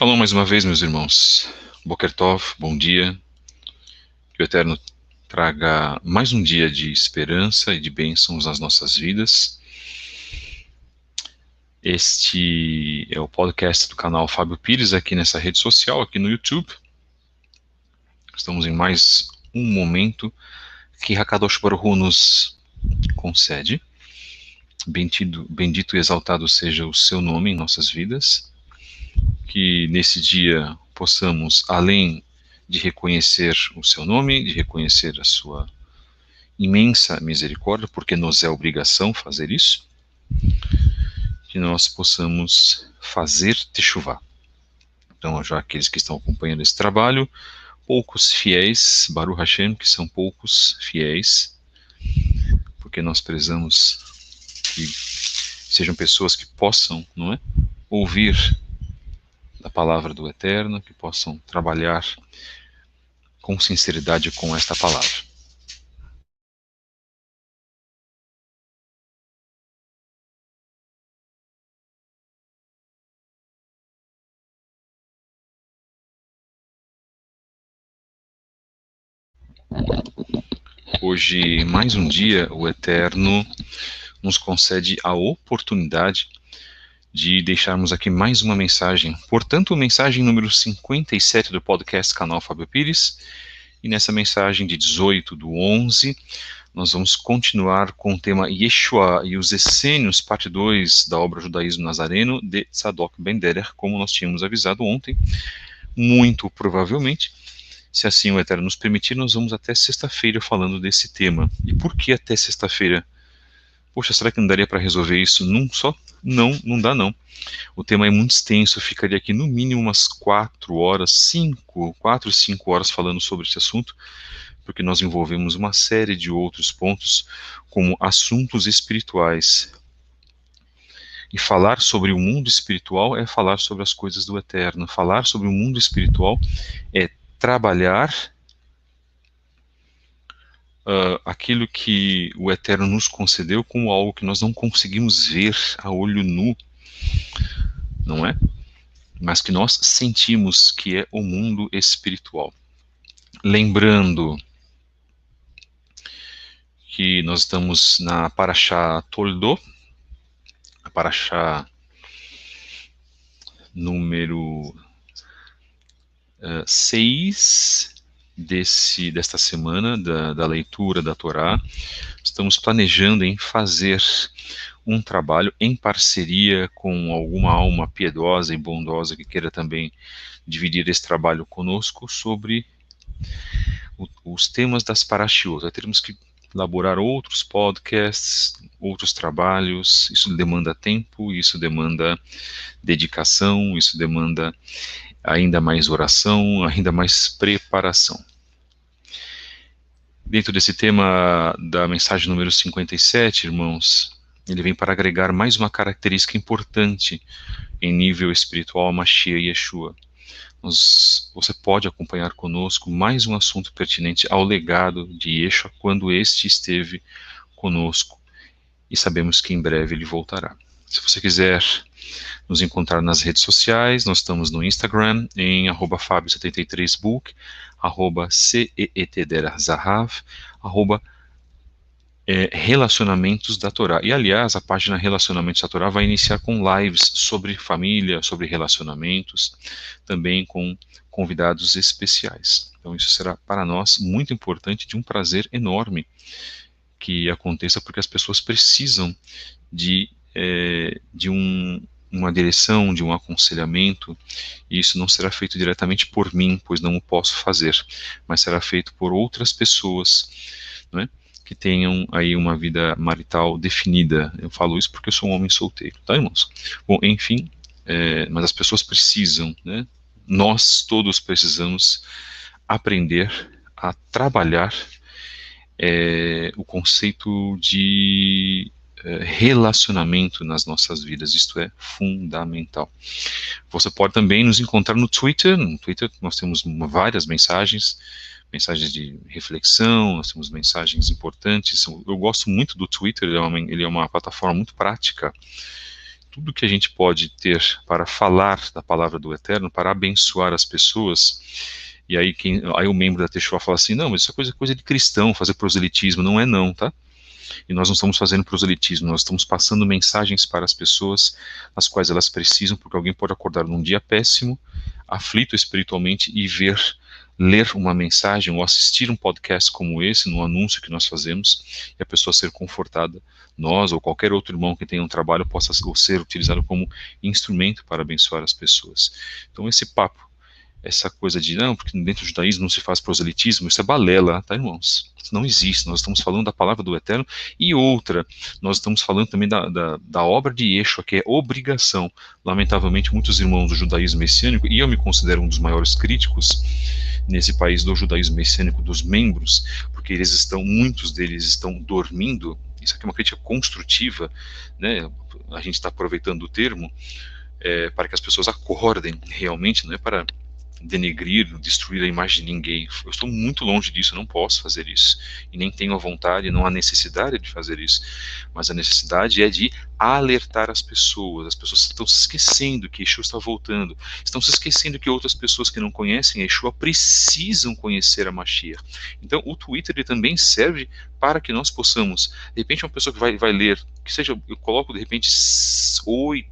Shalom mais uma vez, meus irmãos. Boker Tov, bom dia. Que o Eterno traga mais um dia de esperança e de bênçãos nas nossas vidas. Este é o podcast do canal Fábio Pires, aqui nessa rede social, aqui no YouTube. Estamos em mais um momento que Hakadosh Baruch Hu nos concede. Bendito e exaltado seja o seu nome em nossas vidas. Que nesse dia possamos, além de reconhecer o seu nome, de reconhecer a sua imensa misericórdia, porque nos é obrigação fazer isso, que nós possamos fazer teshuvá. Então, já aqueles que estão acompanhando esse trabalho, poucos fiéis, Baruch Hashem, que são poucos fiéis, porque nós prezamos que sejam pessoas que possam, não é, ouvir da palavra do Eterno, que possam trabalhar com sinceridade com esta palavra. Hoje, mais um dia, o Eterno nos concede a oportunidade de deixarmos aqui mais uma mensagem. Portanto, mensagem número 57 do podcast Canal Fábio Pires. E nessa mensagem de 18/11, nós vamos continuar com o tema Yeshua e os Essênios, parte 2 da obra Judaísmo Nazareno, de Tzadok Ben Derer, como nós tínhamos avisado ontem. Muito provavelmente, se assim o Eterno nos permitir, nós vamos até sexta-feira falando desse tema. E por que até sexta-feira? Poxa, será que não daria para resolver isso num só? Não, não dá não. O tema é muito extenso, ficaria aqui no mínimo umas 4 horas, 5 horas falando sobre esse assunto, porque nós envolvemos uma série de outros pontos, como assuntos espirituais. E falar sobre o mundo espiritual é falar sobre as coisas do Eterno. Falar sobre o mundo espiritual é trabalhar aquilo que o Eterno nos concedeu como algo que nós não conseguimos ver a olho nu, não é? Mas que nós sentimos que é o mundo espiritual. Lembrando que nós estamos na Parashá Toldó, a Parashá número 6 desta semana, da leitura da Torá. Estamos planejando em fazer um trabalho em parceria com alguma alma piedosa e bondosa que queira também dividir esse trabalho conosco sobre os temas das parashiot. Nós teremos que elaborar outros podcasts, outros trabalhos. Isso demanda tempo, isso demanda dedicação, isso demanda ainda mais oração, ainda mais preparação. Dentro desse tema da mensagem número 57, irmãos, ele vem para agregar mais uma característica importante em nível espiritual a Mashiach e Yeshua. Você pode acompanhar conosco mais um assunto pertinente ao legado de Yeshua quando este esteve conosco, e sabemos que em breve ele voltará. Se você quiser nos encontrar nas redes sociais, nós estamos no Instagram em @fabio73book, @ceetderzahav, Relacionamentos da Torá. E, aliás, a página Relacionamentos da Torá vai iniciar com lives sobre família, sobre relacionamentos, também com convidados especiais. Então, isso será para nós muito importante, de um prazer enorme que aconteça, porque as pessoas precisam de uma direção, de um aconselhamento, e isso não será feito diretamente por mim, pois não o posso fazer, mas será feito por outras pessoas, não é? Que tenham aí uma vida marital definida. Eu falo isso porque eu sou um homem solteiro, tá, irmãos? Bom, enfim, mas as pessoas precisam, né? Nós todos precisamos aprender a trabalhar o conceito de relacionamento nas nossas vidas. Isto é fundamental. Você pode também nos encontrar no Twitter. No Twitter nós temos várias mensagens de reflexão, nós temos mensagens importantes. Eu gosto muito do Twitter, ele é uma plataforma muito prática, tudo que a gente pode ter para falar da palavra do Eterno, para abençoar as pessoas. E aí, aí o membro da Teshuvah fala assim, não, mas isso é coisa de cristão, fazer proselitismo. Não é não, tá? E nós não estamos fazendo proselitismo, nós estamos passando mensagens para as pessoas, as quais elas precisam, porque alguém pode acordar num dia péssimo, aflito espiritualmente, e ler uma mensagem ou assistir um podcast como esse, no anúncio que nós fazemos, e a pessoa ser confortada, nós ou qualquer outro irmão que tenha um trabalho possa ser utilizado como instrumento para abençoar as pessoas. Então esse papo, essa coisa de, não, porque dentro do judaísmo não se faz proselitismo, isso é balela, tá, irmãos? Isso não existe, nós estamos falando da palavra do Eterno, e outra, nós estamos falando também da obra de Yeshua, que é obrigação. Lamentavelmente, muitos irmãos do judaísmo messiânico, e eu me considero um dos maiores críticos nesse país do judaísmo messiânico, dos membros, porque muitos deles estão dormindo. Isso aqui é uma crítica construtiva, né? A gente está aproveitando o termo, para que as pessoas acordem realmente, não é para denegrir, destruir a imagem de ninguém. Eu estou muito longe disso, eu não posso fazer isso. E nem tenho a vontade, não há necessidade de fazer isso. Mas a necessidade é de alertar as pessoas. As pessoas estão se esquecendo que Yeshua está voltando. Estão se esquecendo que outras pessoas que não conhecem Yeshua precisam conhecer a Mashiach. Então, o Twitter ele também serve para que nós possamos, de repente, uma pessoa que vai ler, que seja, eu coloco de repente 8,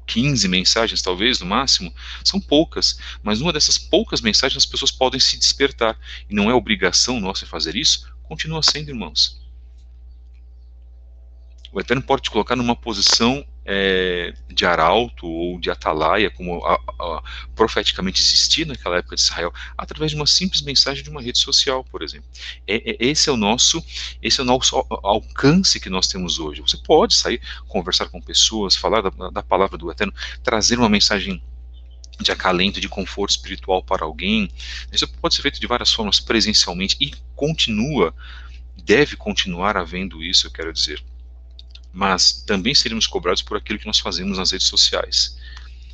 15 mensagens, talvez, no máximo, são poucas, mas numa dessas poucas mensagens as pessoas podem se despertar, e não é obrigação nossa fazer isso, continua sendo, irmãos. O Eterno pode te colocar numa posição de arauto ou de atalaia, como profeticamente existia naquela época de Israel, através de uma simples mensagem de uma rede social, por exemplo. Esse é o nosso alcance que nós temos hoje. Você pode sair, conversar com pessoas, falar da palavra do Eterno, trazer uma mensagem de acalento, de conforto espiritual para alguém. Isso pode ser feito de várias formas, presencialmente, e deve continuar havendo isso, eu quero dizer. Mas também seremos cobrados por aquilo que nós fazemos nas redes sociais.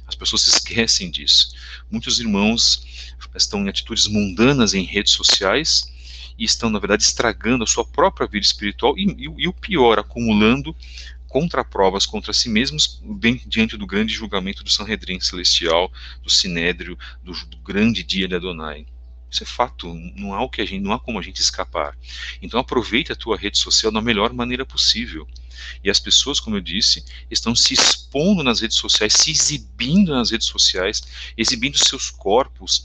As pessoas se esquecem disso. Muitos irmãos estão em atitudes mundanas em redes sociais e estão, na verdade, estragando a sua própria vida espiritual e o pior, acumulando contraprovas contra si mesmos diante do grande julgamento do Sanhedrin celestial, do Sinédrio, do grande dia de Adonai. Isso é fato, não há como a gente escapar. Então aproveite a tua rede social da melhor maneira possível. E as pessoas, como eu disse, estão se expondo nas redes sociais, se exibindo nas redes sociais, exibindo seus corpos,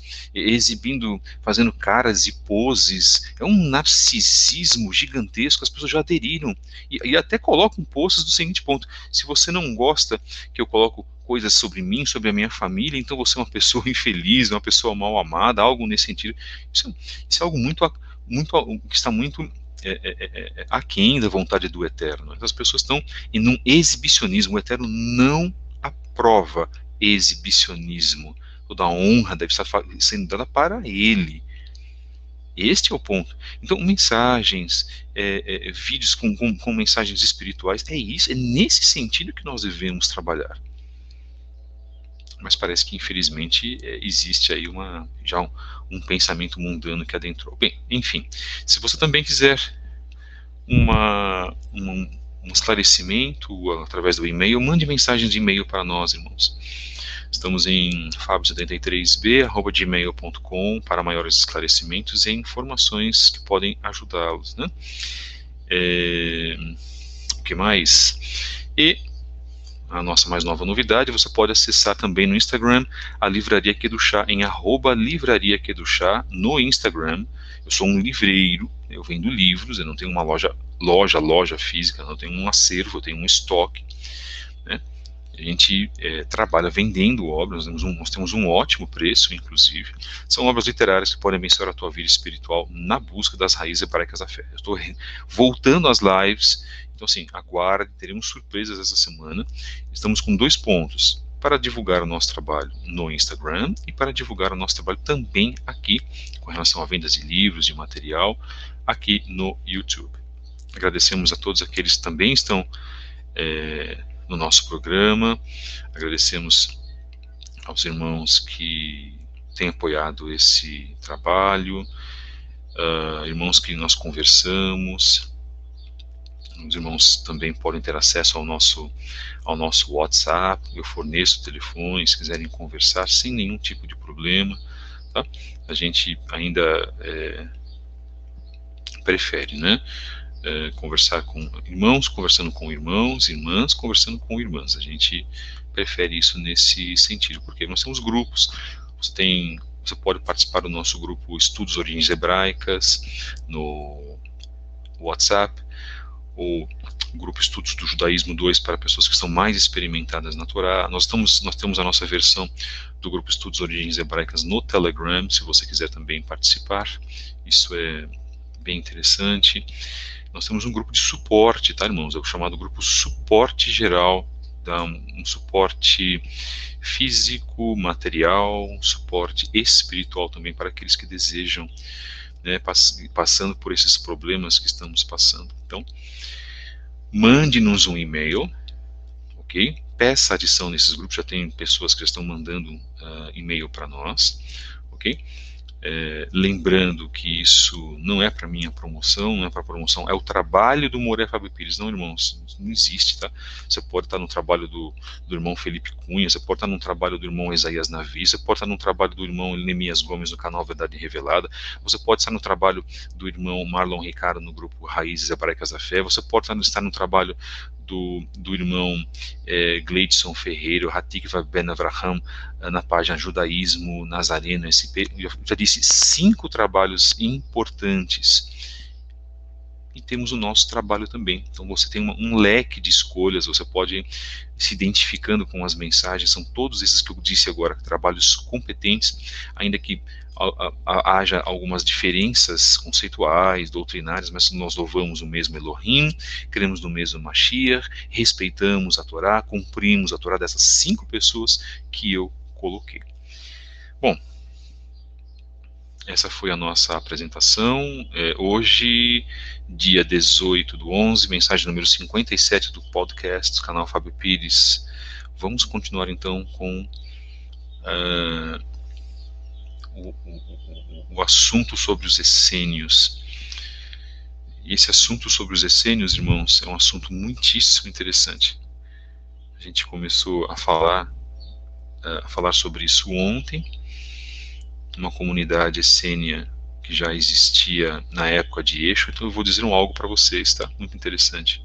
fazendo caras e poses. É um narcisismo gigantesco, as pessoas já aderiram. E até colocam posts do seguinte ponto: se você não gosta que eu coloco coisas sobre mim, sobre a minha família, então você é uma pessoa infeliz, uma pessoa mal amada, algo nesse sentido. Isso é algo que está muito aquém da vontade do Eterno. As pessoas estão em um exibicionismo. O Eterno não aprova exibicionismo. Toda a honra deve estar sendo dada para Ele. Este é o ponto. Então, mensagens, vídeos com mensagens espirituais, é nesse sentido que nós devemos trabalhar. Mas parece que, infelizmente, existe aí já um pensamento mundano que adentrou. Bem, enfim, se você também quiser um esclarecimento através do e-mail, mande mensagens de e-mail para nós, irmãos. Estamos em fabio73b@gmail.com para maiores esclarecimentos e informações que podem ajudá-los, né? O que mais? E a nossa mais nova novidade, você pode acessar também no Instagram a Livraria Kedushá, em @Livraria Kedushá no Instagram. Eu sou um livreiro, eu vendo livros, eu não tenho uma loja física, eu tenho um acervo, eu tenho um estoque, né? A gente trabalha vendendo obras, nós temos um ótimo preço, inclusive. São obras literárias que podem abençoar a tua vida espiritual na busca das raízes hebraicas da fé. Eu estou voltando às lives, então assim, aguarde, teremos surpresas essa semana. Estamos com 2 pontos: para divulgar o nosso trabalho no Instagram e para divulgar o nosso trabalho também aqui, com relação a vendas de livros, de material, aqui no YouTube. Agradecemos a todos aqueles que também estão no nosso programa, agradecemos aos irmãos que têm apoiado esse trabalho, irmãos que nós conversamos, Os irmãos também podem ter acesso ao nosso WhatsApp. Eu forneço o telefone, se quiserem conversar sem nenhum tipo de problema. Tá? A gente ainda prefere, né? Conversar com irmãos, conversando com irmãos, irmãs, conversando com irmãs. A gente prefere isso nesse sentido, porque nós temos grupos. Você pode participar do nosso grupo Estudos Origens Hebraicas no WhatsApp, ou grupo Estudos do Judaísmo 2 para pessoas que estão mais experimentadas na Torá. Nós temos a nossa versão do grupo Estudos Origens Hebraicas no Telegram, se você quiser também participar. Isso é bem interessante. Nós temos um grupo de suporte, tá, irmãos? É o chamado grupo Suporte Geral, dá um suporte físico, material, suporte espiritual também para aqueles que desejam, né, passando por esses problemas que estamos passando. Então, mande-nos um e-mail, ok? Peça adição nesses grupos, já tem pessoas que já estão mandando e-mail para nós, ok? Lembrando que isso não é para minha promoção, não é para promoção, é o trabalho do Moré Fábio Pires. Não, irmãos, não existe, tá? Você pode estar no trabalho do irmão Felipe Cunha, você pode estar no trabalho do irmão Isaías Navi, você pode estar no trabalho do irmão Nemias Gomes no canal Verdade Revelada, você pode estar no trabalho do irmão Marlon Ricardo no grupo Raízes Hebraicas da Fé, você pode estar no trabalho do irmão Gleidson Ferreira, Hatikva Ben Avraham, na página Judaísmo Nazareno SP. Eu já disse 5 trabalhos importantes. E temos o nosso trabalho também. Então você tem um leque de escolhas, você pode se identificando com as mensagens, são todos esses que eu disse agora, trabalhos competentes, ainda que haja algumas diferenças conceituais, doutrinárias, mas nós louvamos o mesmo Elohim, cremos no mesmo Mashiach, respeitamos a Torá, cumprimos a Torá dessas 5 pessoas que eu coloquei. Bom, essa foi a nossa apresentação. Hoje, dia 18/11, mensagem número 57 do podcast do canal Fábio Pires. Vamos continuar então com o assunto sobre os essênios. E esse assunto sobre os essênios, irmãos, é um assunto muitíssimo interessante. A gente começou a falar sobre isso ontem. Uma comunidade essênia que já existia na época de Eixo. Então eu vou dizer algo para vocês, tá? Muito interessante.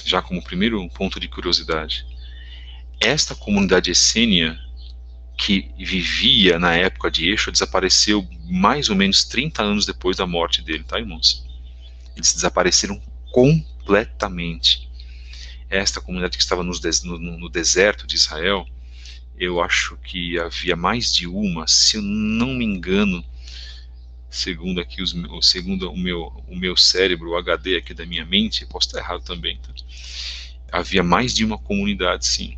Já como primeiro ponto de curiosidade. Esta comunidade essênia que vivia na época de Eixo desapareceu mais ou menos 30 anos depois da morte dele, tá, irmãos? Eles desapareceram completamente. Esta comunidade que estava no deserto de Israel, eu acho que havia mais de uma, se eu não me engano, segundo aqui segundo o meu cérebro, o HD aqui da minha mente, posso estar errado também, tá? Havia mais de uma comunidade, sim.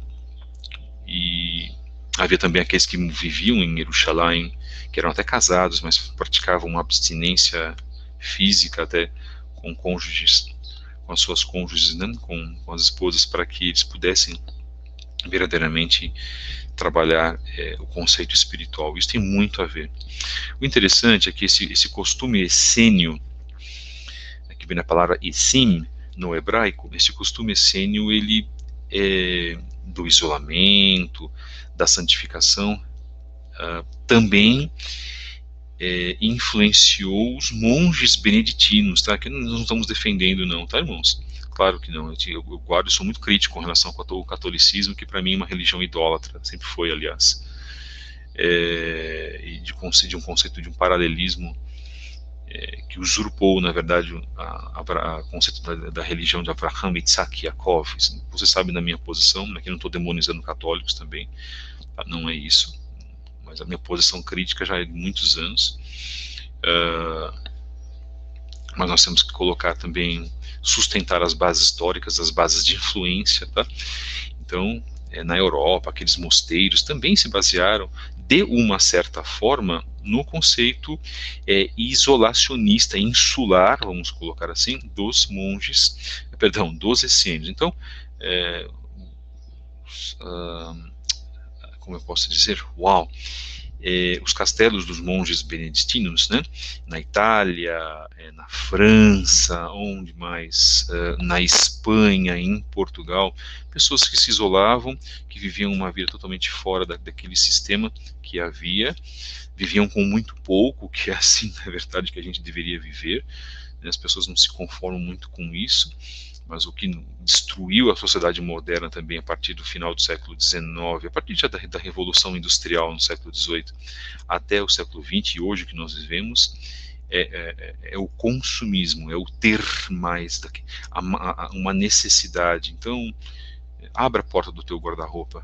E havia também aqueles que viviam em Jerusalém, que eram até casados, mas praticavam uma abstinência física até com cônjuges, com as suas cônjuges, né? com as esposas, para que eles pudessem verdadeiramente trabalhar o conceito espiritual. Isso tem muito a ver. O interessante é que esse costume essênio, aqui vem a palavra essim no hebraico, esse costume essênio, ele é do isolamento, da santificação, também influenciou os monges beneditinos, tá? Que nós não estamos defendendo não, tá, irmãos? Claro que não, eu guardo, sou muito crítico com relação ao catolicismo, que para mim é uma religião idólatra, sempre foi, aliás, e de um conceito de um paralelismo que usurpou, na verdade, o conceito da religião de Abraham, Isaac e Yaakov. Você sabe da minha posição, aqui não estou demonizando católicos também, tá? Não é isso, mas a minha posição crítica já é de muitos anos. Mas nós temos que colocar também, sustentar as bases históricas, as bases de influência, tá? Então, na Europa, aqueles mosteiros também se basearam, de uma certa forma, no conceito isolacionista, insular, vamos colocar assim, dos monges, dos essênios. Então, como eu posso dizer? Uau! os castelos dos monges beneditinos, né? Na Itália, na França, onde mais? Na Espanha, em Portugal, pessoas que se isolavam, que viviam uma vida totalmente fora daquele sistema que havia, viviam com muito pouco, que é assim, na verdade, que a gente deveria viver. As pessoas não se conformam muito com isso, mas o que destruiu a sociedade moderna também a partir do final do século XIX, a partir já da Revolução Industrial no século XVIII até o século XX, e hoje o que nós vivemos é o consumismo, é o ter mais, uma necessidade. Então, abra a porta do teu guarda-roupa.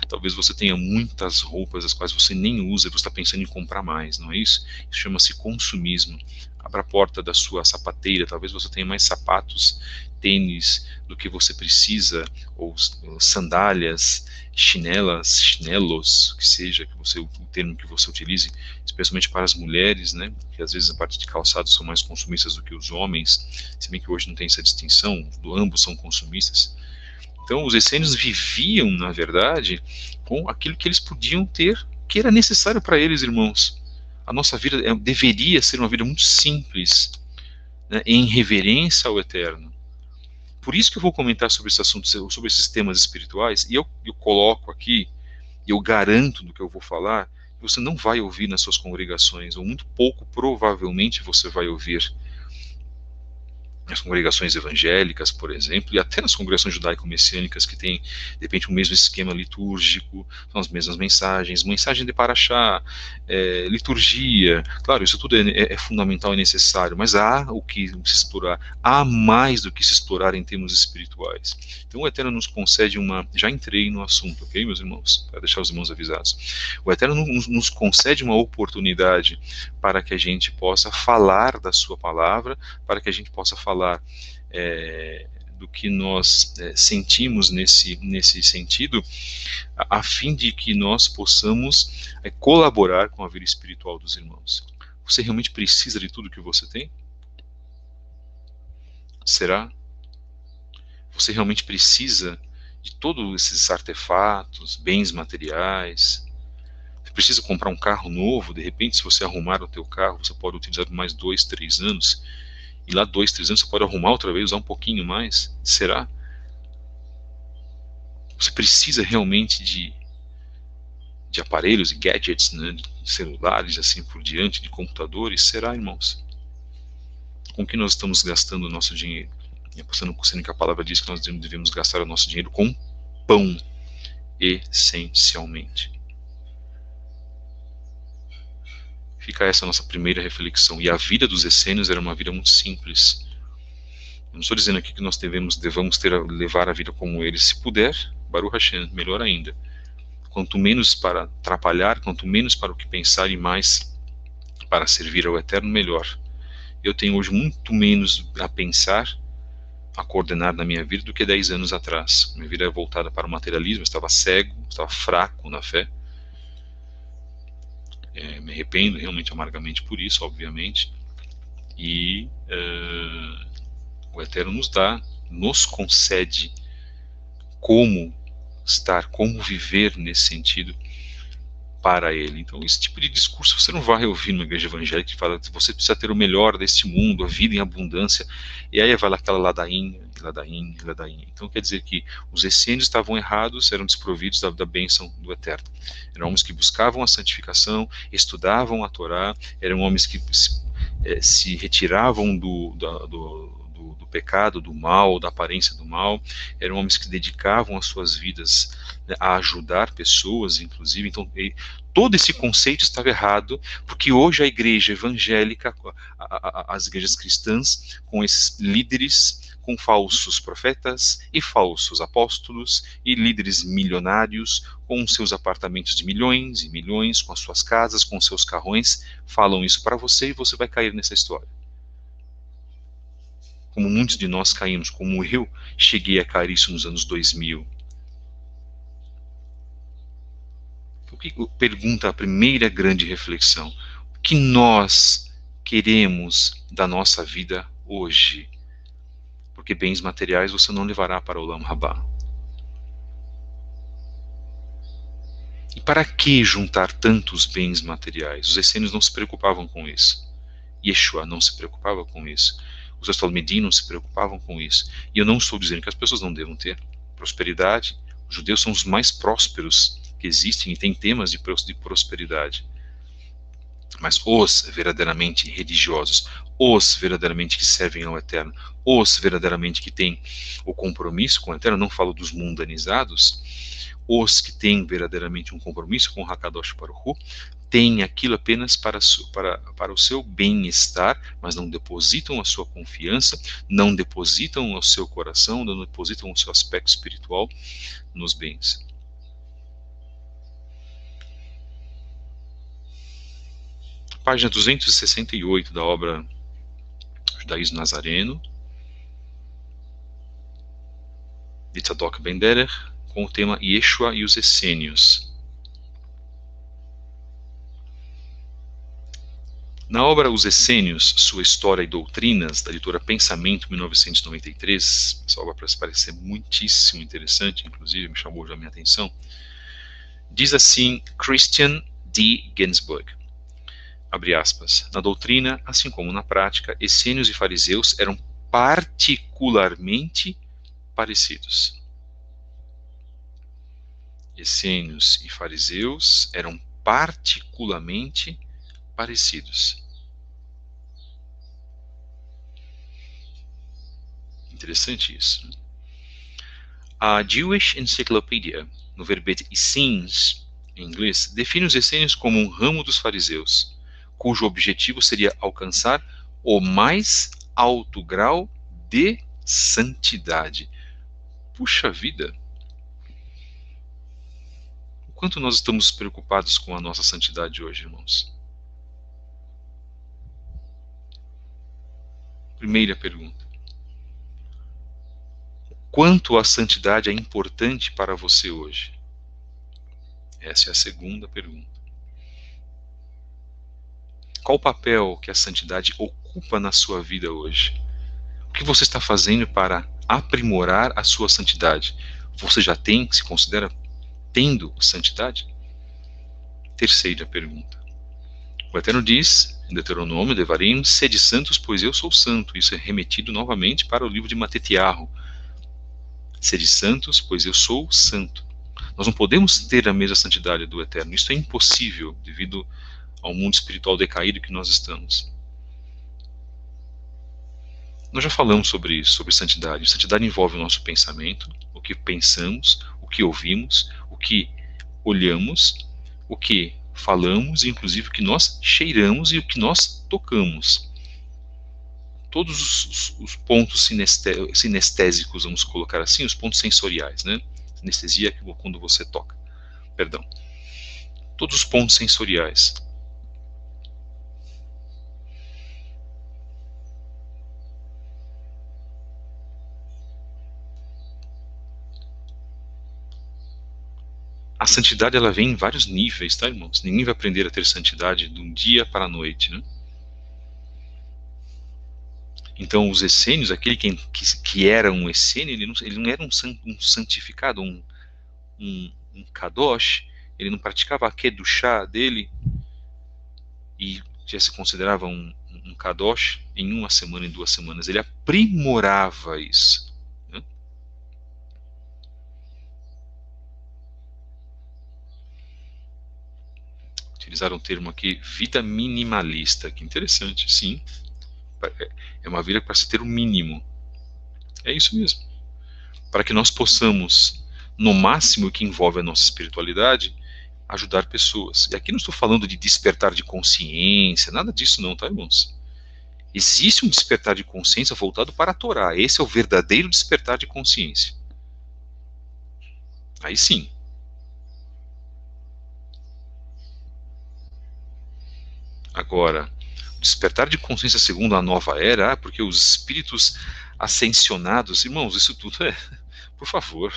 Talvez você tenha muitas roupas as quais você nem usa e você está pensando em comprar mais, não é isso? Isso chama-se consumismo. Abra a porta da sua sapateira, talvez você tenha mais sapatos, tênis do que você precisa, ou sandálias, chinelos, que seja o termo que você utilize, especialmente para as mulheres, né? Que às vezes a parte de calçados são mais consumistas do que os homens, se bem que hoje não tem essa distinção, ambos são consumistas. Então, os essênios viviam, na verdade, com aquilo que eles podiam ter, que era necessário para eles, irmãos. A nossa vida deveria ser uma vida muito simples, né, em reverência ao Eterno. Por isso que eu vou comentar sobre esse assunto, sobre esses temas espirituais, e eu coloco aqui, e eu garanto do que eu vou falar, que você não vai ouvir nas suas congregações, ou muito pouco provavelmente você vai ouvir nas congregações evangélicas, por exemplo, e até nas congregações judaico-messiânicas que têm, de repente, o mesmo esquema litúrgico, são as mesmas mensagens, mensagem de paraxá, liturgia, claro, isso tudo é fundamental e necessário, mas há o que se explorar, há mais do que se explorar em termos espirituais. Então o Eterno nos concede já entrei no assunto, ok, meus irmãos, para deixar os irmãos avisados. O Eterno nos concede uma oportunidade para que a gente possa falar da sua palavra, para que a gente possa falar do que nós sentimos nesse sentido, a fim de que nós possamos colaborar com a vida espiritual dos irmãos. Você realmente precisa de tudo que você tem? Será? Você realmente precisa de todos esses artefatos, bens materiais? Você precisa comprar um carro novo? De repente, se você arrumar o teu carro, você pode utilizar por mais 2, 3 anos. E lá 2, 3 anos você pode arrumar outra vez, usar um pouquinho mais? Será? Você precisa realmente de aparelhos e gadgets, né, de celulares, assim por diante, de computadores? Será, irmãos? Com que nós estamos gastando o nosso dinheiro? Sendo que a palavra diz que nós devemos gastar o nosso dinheiro com pão, essencialmente. Fica essa nossa primeira reflexão. E a vida dos essênios era uma vida muito simples. Eu não estou dizendo aqui que nós devamos levar a vida como eles. Se puder, Baruch Hashem, melhor ainda. Quanto menos para atrapalhar, quanto menos para o que pensar e mais para servir ao Eterno, melhor. Eu tenho hoje muito menos a pensar, a coordenar na minha vida do que 10 anos atrás. Minha vida é voltada para o materialismo, eu estava cego, estava fraco na fé. Me arrependo realmente amargamente por isso, obviamente, e o Eterno nos concede como estar, como viver nesse sentido para Ele. Então, esse tipo de discurso você não vai ouvir numa igreja evangélica que fala que você precisa ter o melhor deste mundo, a vida em abundância, e aí vai lá aquela ladainha. Então quer dizer que os essênios estavam errados, eram desprovidos da bênção do Eterno. Eram homens que buscavam a santificação, estudavam a Torá, eram homens que se retiravam do pecado, do mal, da aparência do mal, eram homens que dedicavam as suas vidas, né, a ajudar pessoas, inclusive. Então, todo esse conceito estava errado, porque hoje a igreja evangélica, as igrejas cristãs, com esses líderes, com falsos profetas e falsos apóstolos e líderes milionários com seus apartamentos de milhões e milhões, com as suas casas, com seus carrões, falam isso para você e você vai cair nessa história. Como muitos de nós caímos, como eu cheguei a cair isso nos anos 2000. O que pergunta a primeira grande reflexão? O que nós queremos da nossa vida hoje? Porque bens materiais você não levará para o Olam Rabá. E para que juntar tantos bens materiais? Os essênios não se preocupavam com isso. Yeshua não se preocupava com isso. Os Astalmedim não se preocupavam com isso. E eu não estou dizendo que as pessoas não devam ter prosperidade. Os judeus são os mais prósperos que existem e têm temas de prosperidade. Mas os verdadeiramente religiosos, os verdadeiramente que servem ao Eterno, os verdadeiramente que têm o compromisso com o Eterno, não falo dos mundanizados, os que têm verdadeiramente um compromisso com o Hakadosh Baruch Hu, têm aquilo apenas para o seu bem-estar, mas não depositam a sua confiança, não depositam o seu coração, não depositam o seu aspecto espiritual nos bens. Página 268 da obra Judaísmo Nazareno, de Tzadok Ben Derech, com o tema Yeshua e os Essênios. Na obra Os Essênios, Sua História e Doutrinas, da editora Pensamento, 1993, essa obra parece ser muitíssimo interessante, inclusive me chamou já a minha atenção, diz assim Christian D. Ginsburg, abre aspas, na doutrina, assim como na prática, essênios e fariseus eram particularmente parecidos. Essênios e fariseus eram particularmente parecidos. Interessante isso. A Jewish Encyclopedia, no verbete Essenes, em inglês, define os essênios como um ramo dos fariseus, cujo objetivo seria alcançar o mais alto grau de santidade. Puxa vida! O quanto nós estamos preocupados com a nossa santidade hoje, irmãos? Primeira pergunta. Quanto a santidade é importante para você hoje? Essa é a segunda pergunta. Qual o papel que a santidade ocupa na sua vida hoje? O que você está fazendo para aprimorar a sua santidade? Você já tem, se considera tendo santidade? Terceira pergunta. O Eterno diz, em Deuteronômio, Devarim, sede santos, pois eu sou santo. Isso é remetido novamente para o livro de Matetiarro. Sede santos, pois eu sou santo. Nós não podemos ter a mesma santidade do Eterno. Isso é impossível devido ao mundo espiritual decaído que nós estamos. Nós já falamos sobre isso, sobre santidade. Santidade envolve o nosso pensamento, o que pensamos, o que ouvimos, o que olhamos, o que falamos, e inclusive o que nós cheiramos e o que nós tocamos. Todos os pontos sinestésicos, vamos colocar assim, os pontos sensoriais, né? Sinestesia é quando você toca. Perdão. Todos os pontos sensoriais. A santidade, ela vem em vários níveis, tá, irmãos? Ninguém vai aprender a ter santidade de um dia para a noite, né? Então, os essênios, aquele que era um essênio, ele não era um santificado, um kadosh, ele não praticava a kedushá dele e já se considerava um kadosh em uma semana, em 2 semanas. Ele aprimorava isso. Né? Utilizaram um termo aqui, vida minimalista, que interessante, sim. É uma vida para se ter o mínimo. É isso mesmo. Para que nós possamos, no máximo que envolve a nossa espiritualidade, ajudar pessoas. E aqui não estou falando de despertar de consciência, nada disso não, tá, irmãos? Existe um despertar de consciência voltado para a Torá. Esse é o verdadeiro despertar de consciência. Aí sim. Agora, despertar de consciência segundo a nova era, porque os espíritos ascensionados, irmãos, isso tudo é, por favor,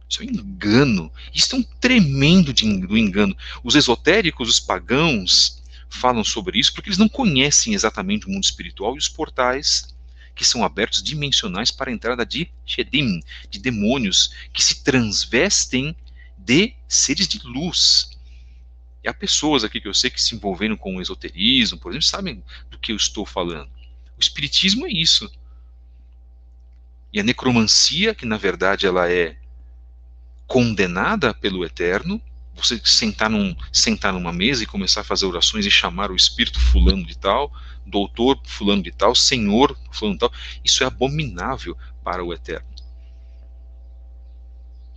isso é um engano, isso é um tremendo do engano. Os esotéricos, os pagãos, falam sobre isso porque eles não conhecem exatamente o mundo espiritual e os portais que são abertos dimensionais para a entrada de Shedim, de demônios que se transvestem de seres de luz. E há pessoas aqui que eu sei que se envolveram com o esoterismo, por exemplo, sabem do que eu estou falando. O espiritismo é isso. E a necromancia, que na verdade ela é condenada pelo Eterno, você sentar numa mesa e começar a fazer orações e chamar o espírito fulano de tal, doutor fulano de tal, senhor fulano de tal, isso é abominável para o Eterno.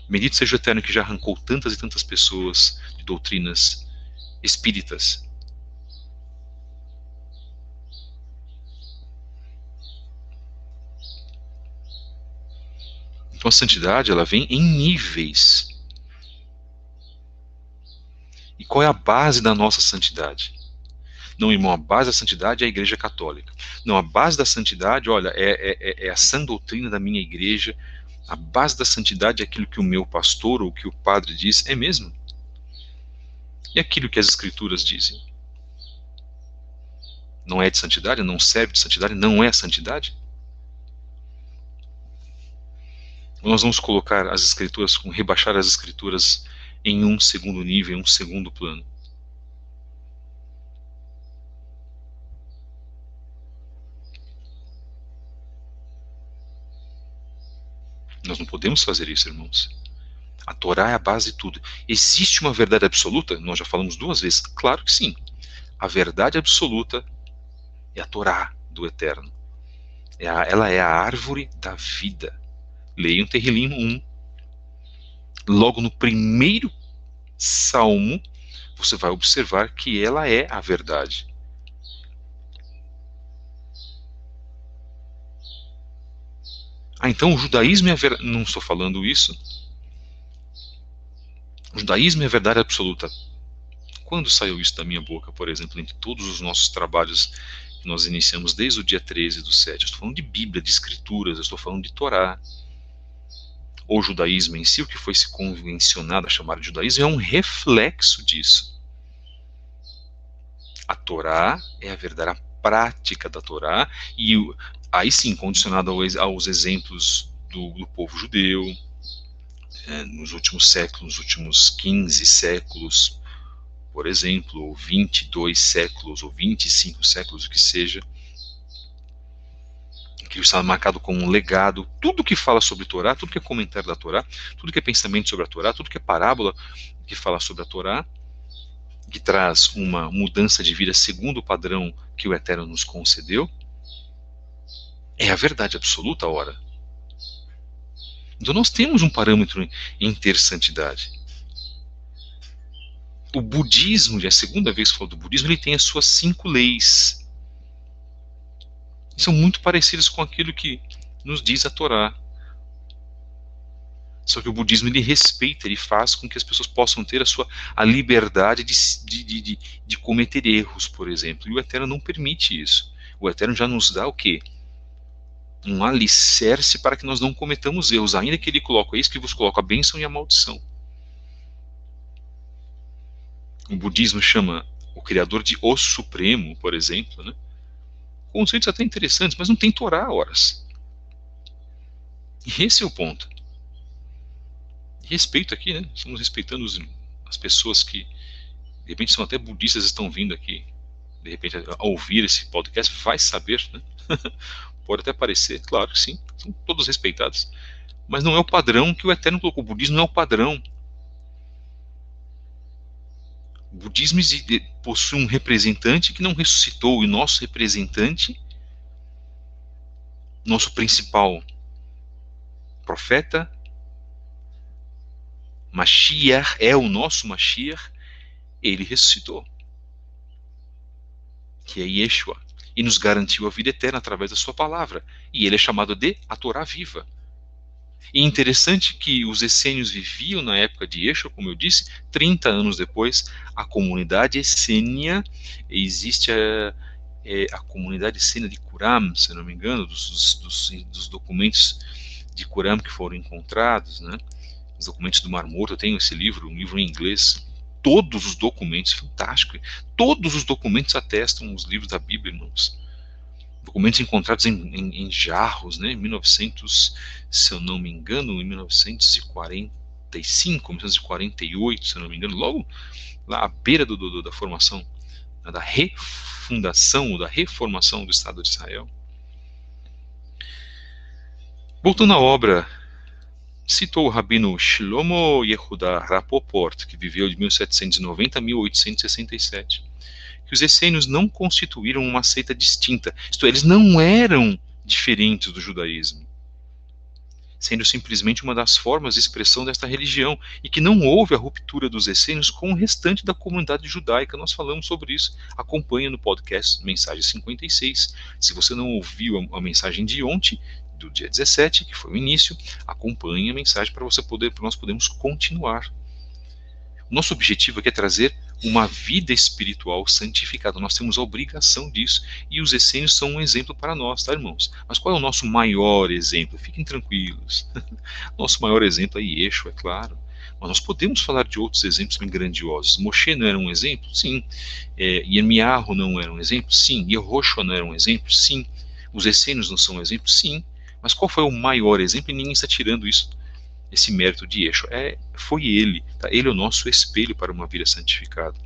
Bendito seja o Eterno que já arrancou tantas e tantas pessoas de doutrinas espíritas. Então a santidade, ela vem em níveis. E qual é a base da nossa santidade? Não, irmão, a base da santidade é a Igreja Católica. Não, a base da santidade, olha, é a sã doutrina da minha igreja. A base da santidade é aquilo que o meu pastor ou que o padre diz. É mesmo? E aquilo que as Escrituras dizem? Não é de santidade? Não serve de santidade? Não é a santidade? Ou nós vamos colocar as Escrituras, rebaixar as Escrituras em um segundo nível, em um segundo plano? Nós não podemos fazer isso, irmãos. A Torá é a base de tudo. Existe uma verdade absoluta? Nós já falamos duas vezes. Claro que sim. A verdade absoluta é a Torá do Eterno. Ela é a árvore da vida. Leiam Terrilim 1. Logo no primeiro salmo, você vai observar que ela é a verdade. Ah, então o judaísmo é a verdade. Não estou falando isso. O judaísmo é a verdade absoluta. Quando saiu isso da minha boca, por exemplo, entre todos os nossos trabalhos que nós iniciamos desde o dia 13/7? Eu estou falando de Bíblia, de Escrituras, eu estou falando de Torá. O judaísmo em si, o que foi se convencionado a chamar de judaísmo, é um reflexo disso. A Torá é a verdade, a prática da Torá, e aí sim, condicionado aos exemplos do povo judeu, nos últimos séculos, nos últimos 15 séculos, por exemplo, ou 22 séculos, ou 25 séculos, o que seja, que está marcado como um legado. Tudo que fala sobre Torá, tudo que é comentário da Torá, tudo que é pensamento sobre a Torá, tudo que é parábola que fala sobre a Torá, que traz uma mudança de vida segundo o padrão que o Eterno nos concedeu, é a verdade absoluta, ora. Então nós temos um parâmetro em ter santidade. O budismo, já é a segunda vez que falo do budismo, ele tem as suas 5 leis. São muito parecidas com aquilo que nos diz a Torá. Só que o budismo ele respeita, ele faz com que as pessoas possam ter a liberdade de cometer erros, por exemplo. E o Eterno não permite isso. O Eterno já nos dá o quê? Um alicerce para que nós não cometamos erros, ainda que ele coloque isso que vos coloca a bênção e a maldição. O budismo chama o Criador de O Supremo, por exemplo, né? Conceitos até interessantes, mas não tem Torá, horas. E esse é o ponto. E respeito aqui, né? Estamos respeitando as pessoas que, de repente, são até budistas e estão vindo aqui, de repente, a ouvir esse podcast, vai saber, né? Pode até parecer, claro que sim, são todos respeitados. Mas não é o padrão que o Eterno colocou. O budismo não é o padrão. O budismo possui um representante que não ressuscitou, e o nosso representante, nosso principal profeta, Mashiach, é o nosso Mashiach, ele ressuscitou, que é Yeshua, e nos garantiu a vida eterna através da sua palavra, e ele é chamado de a Torá viva. E interessante que os essênios viviam na época de Yeshua, como eu disse, 30 anos depois, a comunidade essênia, existe a comunidade essênia de Qumran, se não me engano, dos documentos de Qumran que foram encontrados, né? Os documentos do Mar Morto. Eu tenho esse livro, um livro em inglês, todos os documentos, fantástico, todos os documentos atestam os livros da Bíblia, irmãos. Documentos encontrados em jarros, né, em 1900, se eu não me engano, em 1940 1945, 1948, se eu não me engano, logo lá à beira da formação, da refundação, da reformação do Estado de Israel. Voltando à obra, citou o rabino Shlomo Yehuda Rapoport, que viveu de 1790 a 1867, que os essênios não constituíram uma seita distinta, isto é, eles não eram diferentes do judaísmo, sendo simplesmente uma das formas de expressão desta religião, e que não houve a ruptura dos essênios com o restante da comunidade judaica. Nós falamos sobre isso. Acompanha no podcast Mensagem 56. Se você não ouviu a mensagem de ontem, do dia 17, que foi o início, acompanhe a mensagem para nós podermos continuar. O nosso objetivo aqui é trazer uma vida espiritual santificada. Nós temos a obrigação disso. E os essênios são um exemplo para nós, tá, irmãos? Mas qual é o nosso maior exemplo? Fiquem tranquilos. Nosso maior exemplo é Yeshua, é claro. Mas nós podemos falar de outros exemplos bem grandiosos. Moshe não era um exemplo? Sim. Yirmiyahu não era um exemplo? Sim. Yehoshua não era um exemplo? Sim. Os essênios não são um exemplo? Sim. Mas qual foi o maior exemplo? E ninguém está tirando isso. Esse mérito de Yeshua foi ele, tá? Ele é o nosso espelho para uma vida santificada.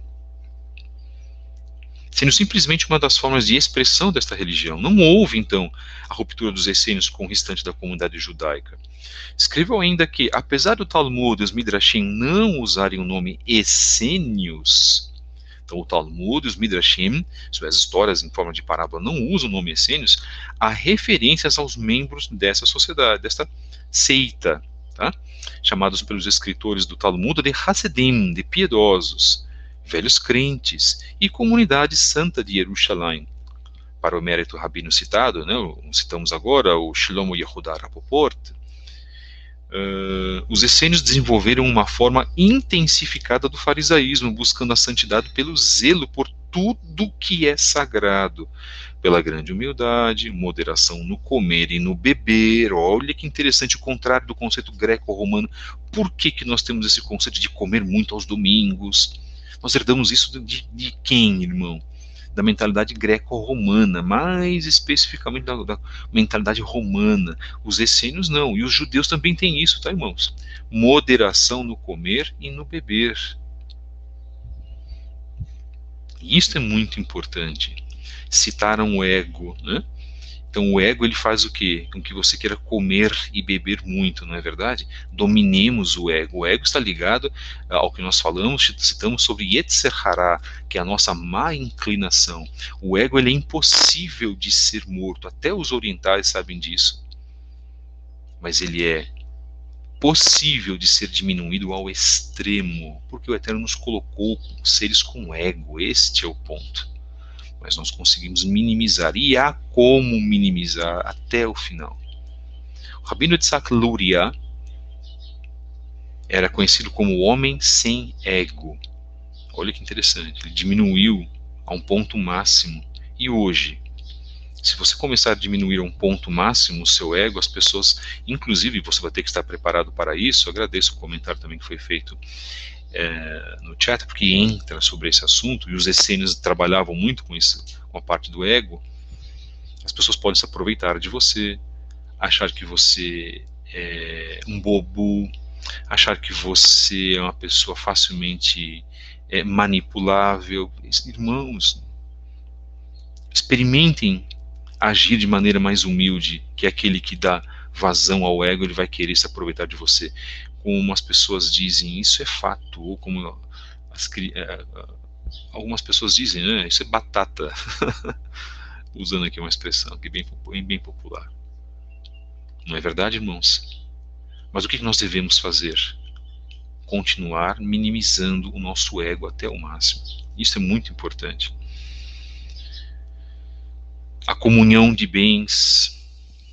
Sendo simplesmente uma das formas de expressão desta religião. Não houve, então, a ruptura dos essênios com o restante da comunidade judaica. Escreveu ainda que, apesar do Talmud e os Midrashim não usarem o nome essênios, então o Talmud e os Midrashim, as histórias em forma de parábola, não usam o nome essênios, há referências aos membros dessa sociedade, desta seita, tá? Chamados pelos escritores do Talmud de Hassidim, de piedosos, velhos crentes e comunidade santa de Jerusalém. Para o mérito rabino citado, né, citamos agora o Shlomo Yehuda Rapoport, os essênios desenvolveram uma forma intensificada do farisaísmo, buscando a santidade pelo zelo por tudo que é sagrado, pela grande humildade, moderação no comer e no beber. Olha que interessante, o contrário do conceito greco-romano. Por que nós temos esse conceito de comer muito aos domingos? Nós herdamos isso de quem, irmão? Da mentalidade greco-romana, mais especificamente da mentalidade romana. Os essênios não, e os judeus também têm isso, tá, irmãos? Moderação no comer e no beber. E isso é muito importante. Citaram o ego, né? Então o ego, ele faz o quê? Com que você queira comer e beber muito, não é verdade? Dominemos o ego. O ego está ligado ao que nós falamos, citamos sobre Yetzer Hará, que é a nossa má inclinação. O ego, ele é impossível de ser morto. Até os orientais sabem disso. Mas ele é possível de ser diminuído ao extremo, porque o Eterno nos colocou seres com ego. Este é o ponto. Mas nós conseguimos minimizar, e há como minimizar até o final. O Rabino Yitzhak Luria era conhecido como o homem sem ego. Olha que interessante, ele diminuiu a um ponto máximo. E hoje, se você começar a diminuir a um ponto máximo o seu ego, as pessoas, inclusive você vai ter que estar preparado para isso. Eu agradeço o comentário também que foi feito no chat, porque entra sobre esse assunto, e os essênios trabalhavam muito com isso, com a parte do ego. As pessoas podem se aproveitar de você, achar que você é um bobo, achar que você é uma pessoa facilmente manipulável. Irmãos, experimentem agir de maneira mais humilde, que é aquele que dá vazão ao ego, ele vai querer se aproveitar de você. Como as pessoas dizem, isso é fato, ou como algumas pessoas dizem, né, isso é batata, usando aqui uma expressão que é bem popular. Não é verdade, irmãos? Mas o que nós devemos fazer? Continuar minimizando o nosso ego até o máximo. Isso é muito importante. A comunhão de bens,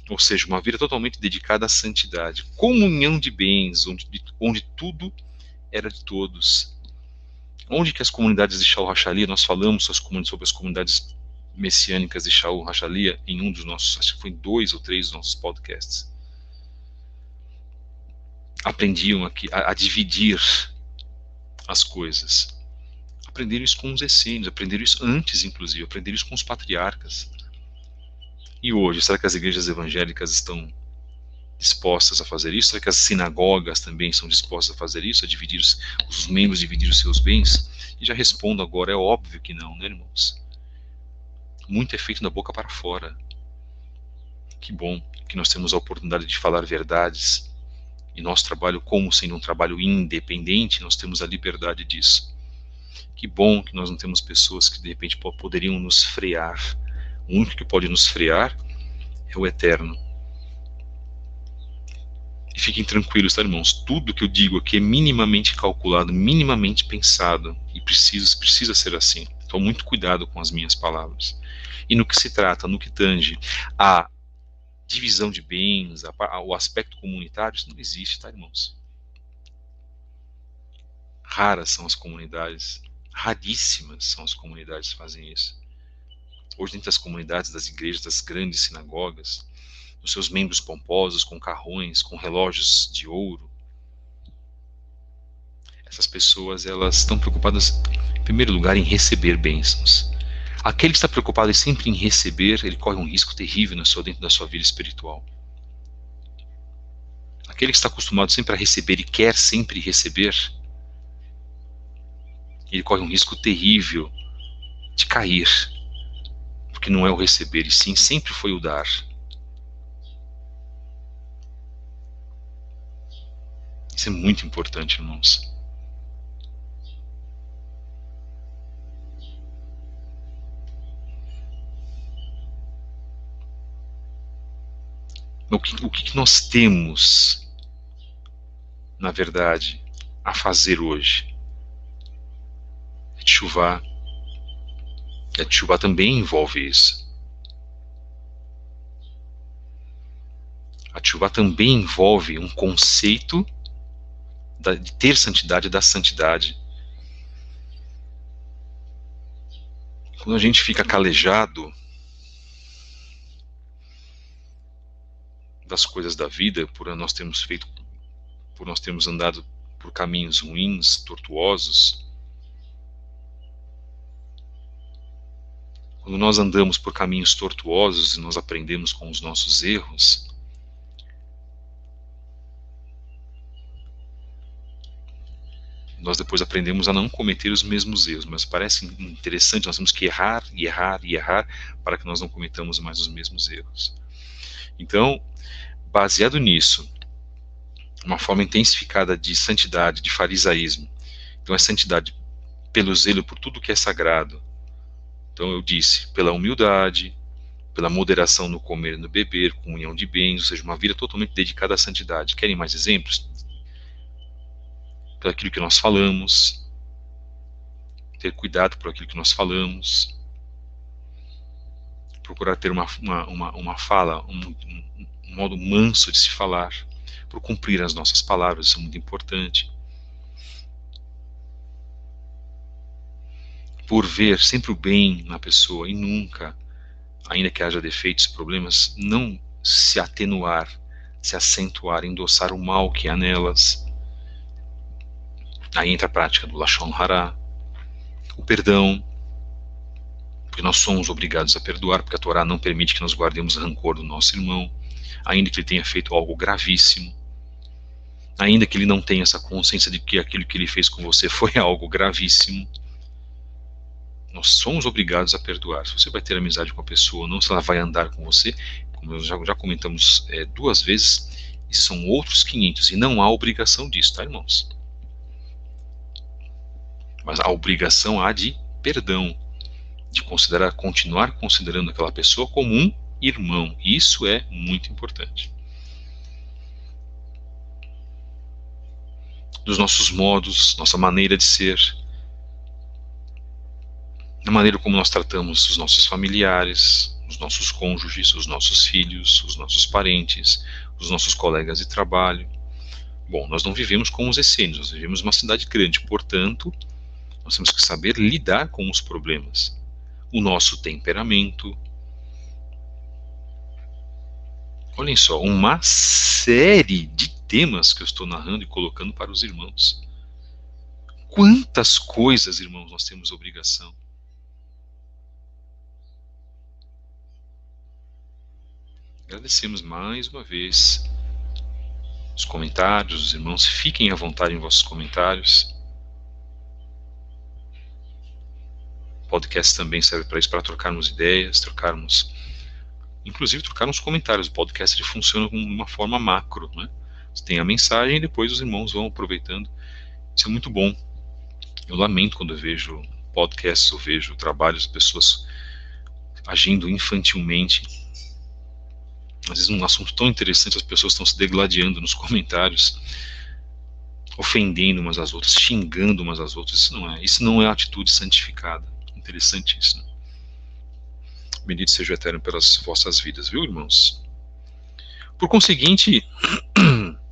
ou seja, uma vida totalmente dedicada à santidade. Comunhão de bens, onde tudo era de todos. Onde que as comunidades de Shaul Hachalia, nós falamos sobre as comunidades messiânicas de Shaul Hachalia em um dos nossos, acho que foi 2 ou 3 dos nossos podcasts. Aprendiam aqui a dividir as coisas. Aprenderam isso com os essênios, aprenderam isso antes, inclusive, aprenderam isso com os patriarcas. E hoje, será que as igrejas evangélicas estão dispostas a fazer isso? Será que as sinagogas também são dispostas a fazer isso, a dividir os membros dividir os seus bens? E já respondo agora, é óbvio que não, né, irmãos? Muito é feito da boca para fora. Que bom que nós temos a oportunidade de falar verdades. E nosso trabalho, como sendo um trabalho independente, nós temos a liberdade disso. Que bom que nós não temos pessoas que de repente poderiam nos frear. O único que pode nos frear é o Eterno. E fiquem tranquilos, tá, irmãos? Tudo que eu digo aqui é minimamente calculado, minimamente pensado. E precisa ser assim. Então, muito cuidado com as minhas palavras. E no que se trata, no que tange a divisão de bens, o aspecto comunitário, isso não existe, tá, irmãos? Raras são as comunidades, raríssimas são as comunidades que fazem isso. Hoje, dentro das comunidades das igrejas, das grandes sinagogas, os seus membros pomposos, com carrões, com relógios de ouro, essas pessoas, elas estão preocupadas, em primeiro lugar, em receber bênçãos. Aquele que está preocupado sempre em receber, ele corre um risco terrível dentro da sua vida espiritual. Aquele que está acostumado sempre a receber e quer sempre receber, ele corre um risco terrível de cair, porque não é o receber, e sim, sempre foi o dar. Isso é muito importante, irmãos. O que nós temos, na verdade, a fazer hoje? Teshuvá. A Teshuvá também envolve isso. A Teshuvá também envolve um conceito de ter santidade, da santidade. Quando a gente fica calejado das coisas da vida, por nós termos andado por caminhos ruins, tortuosos, quando nós andamos por caminhos tortuosos e nós aprendemos com os nossos erros, nós depois aprendemos a não cometer os mesmos erros, mas parece interessante, nós temos que errar e errar e errar para que nós não cometamos mais os mesmos erros. Então, baseado nisso, uma forma intensificada de santidade, de farisaísmo. Então, é santidade pelo zelo por tudo que é sagrado. Então, eu disse, pela humildade, pela moderação no comer e no beber, comunhão de bens, ou seja, uma vida totalmente dedicada à santidade. Querem mais exemplos? Pelo aquilo que nós falamos, ter cuidado por aquilo que nós falamos, procurar ter uma fala, um modo manso de se falar, por cumprir as nossas palavras, isso é muito importante. Por ver sempre o bem na pessoa e nunca, ainda que haja defeitos e problemas, não se atenuar, se acentuar, endossar o mal que há nelas. Aí entra a prática do Lashon Hara, o perdão, porque nós somos obrigados a perdoar, porque a Torá não permite que nós guardemos rancor do nosso irmão, ainda que ele tenha feito algo gravíssimo, ainda que ele não tenha essa consciência de que aquilo que ele fez com você foi algo gravíssimo. Nós somos obrigados a perdoar. Se você vai ter amizade com a pessoa ou não, se ela vai andar com você, como nós já comentamos 2 vezes, isso são outros 500, e não há obrigação disso, tá, irmãos? Mas a obrigação há de perdão, de continuar considerando aquela pessoa como um irmão. Isso é muito importante. Dos nossos modos, nossa maneira de ser, na maneira como nós tratamos os nossos familiares, os nossos cônjuges, os nossos filhos, os nossos parentes, os nossos colegas de trabalho. Bom, nós não vivemos como os essênios, nós vivemos uma cidade grande, portanto, nós temos que saber lidar com os problemas. O nosso temperamento. Olhem só, uma série de temas que eu estou narrando e colocando para os irmãos. Quantas coisas, irmãos, nós temos obrigação. Agradecemos mais uma vez os comentários. Os irmãos fiquem à vontade em vossos comentários. O podcast também serve para isso, para trocarmos ideias, inclusive trocarmos comentários. O podcast ele funciona como uma forma macro, né? Você tem a mensagem e depois os irmãos vão aproveitando. Isso é muito bom. Eu lamento quando eu vejo podcasts ou vejo trabalhos de pessoas agindo infantilmente. Às vezes um assunto tão interessante, as pessoas estão se degladiando nos comentários, ofendendo umas às outras, xingando umas às outras. Isso não é atitude santificada. Interessantíssimo. Bendito seja o Eterno pelas vossas vidas, viu, irmãos? Por conseguinte,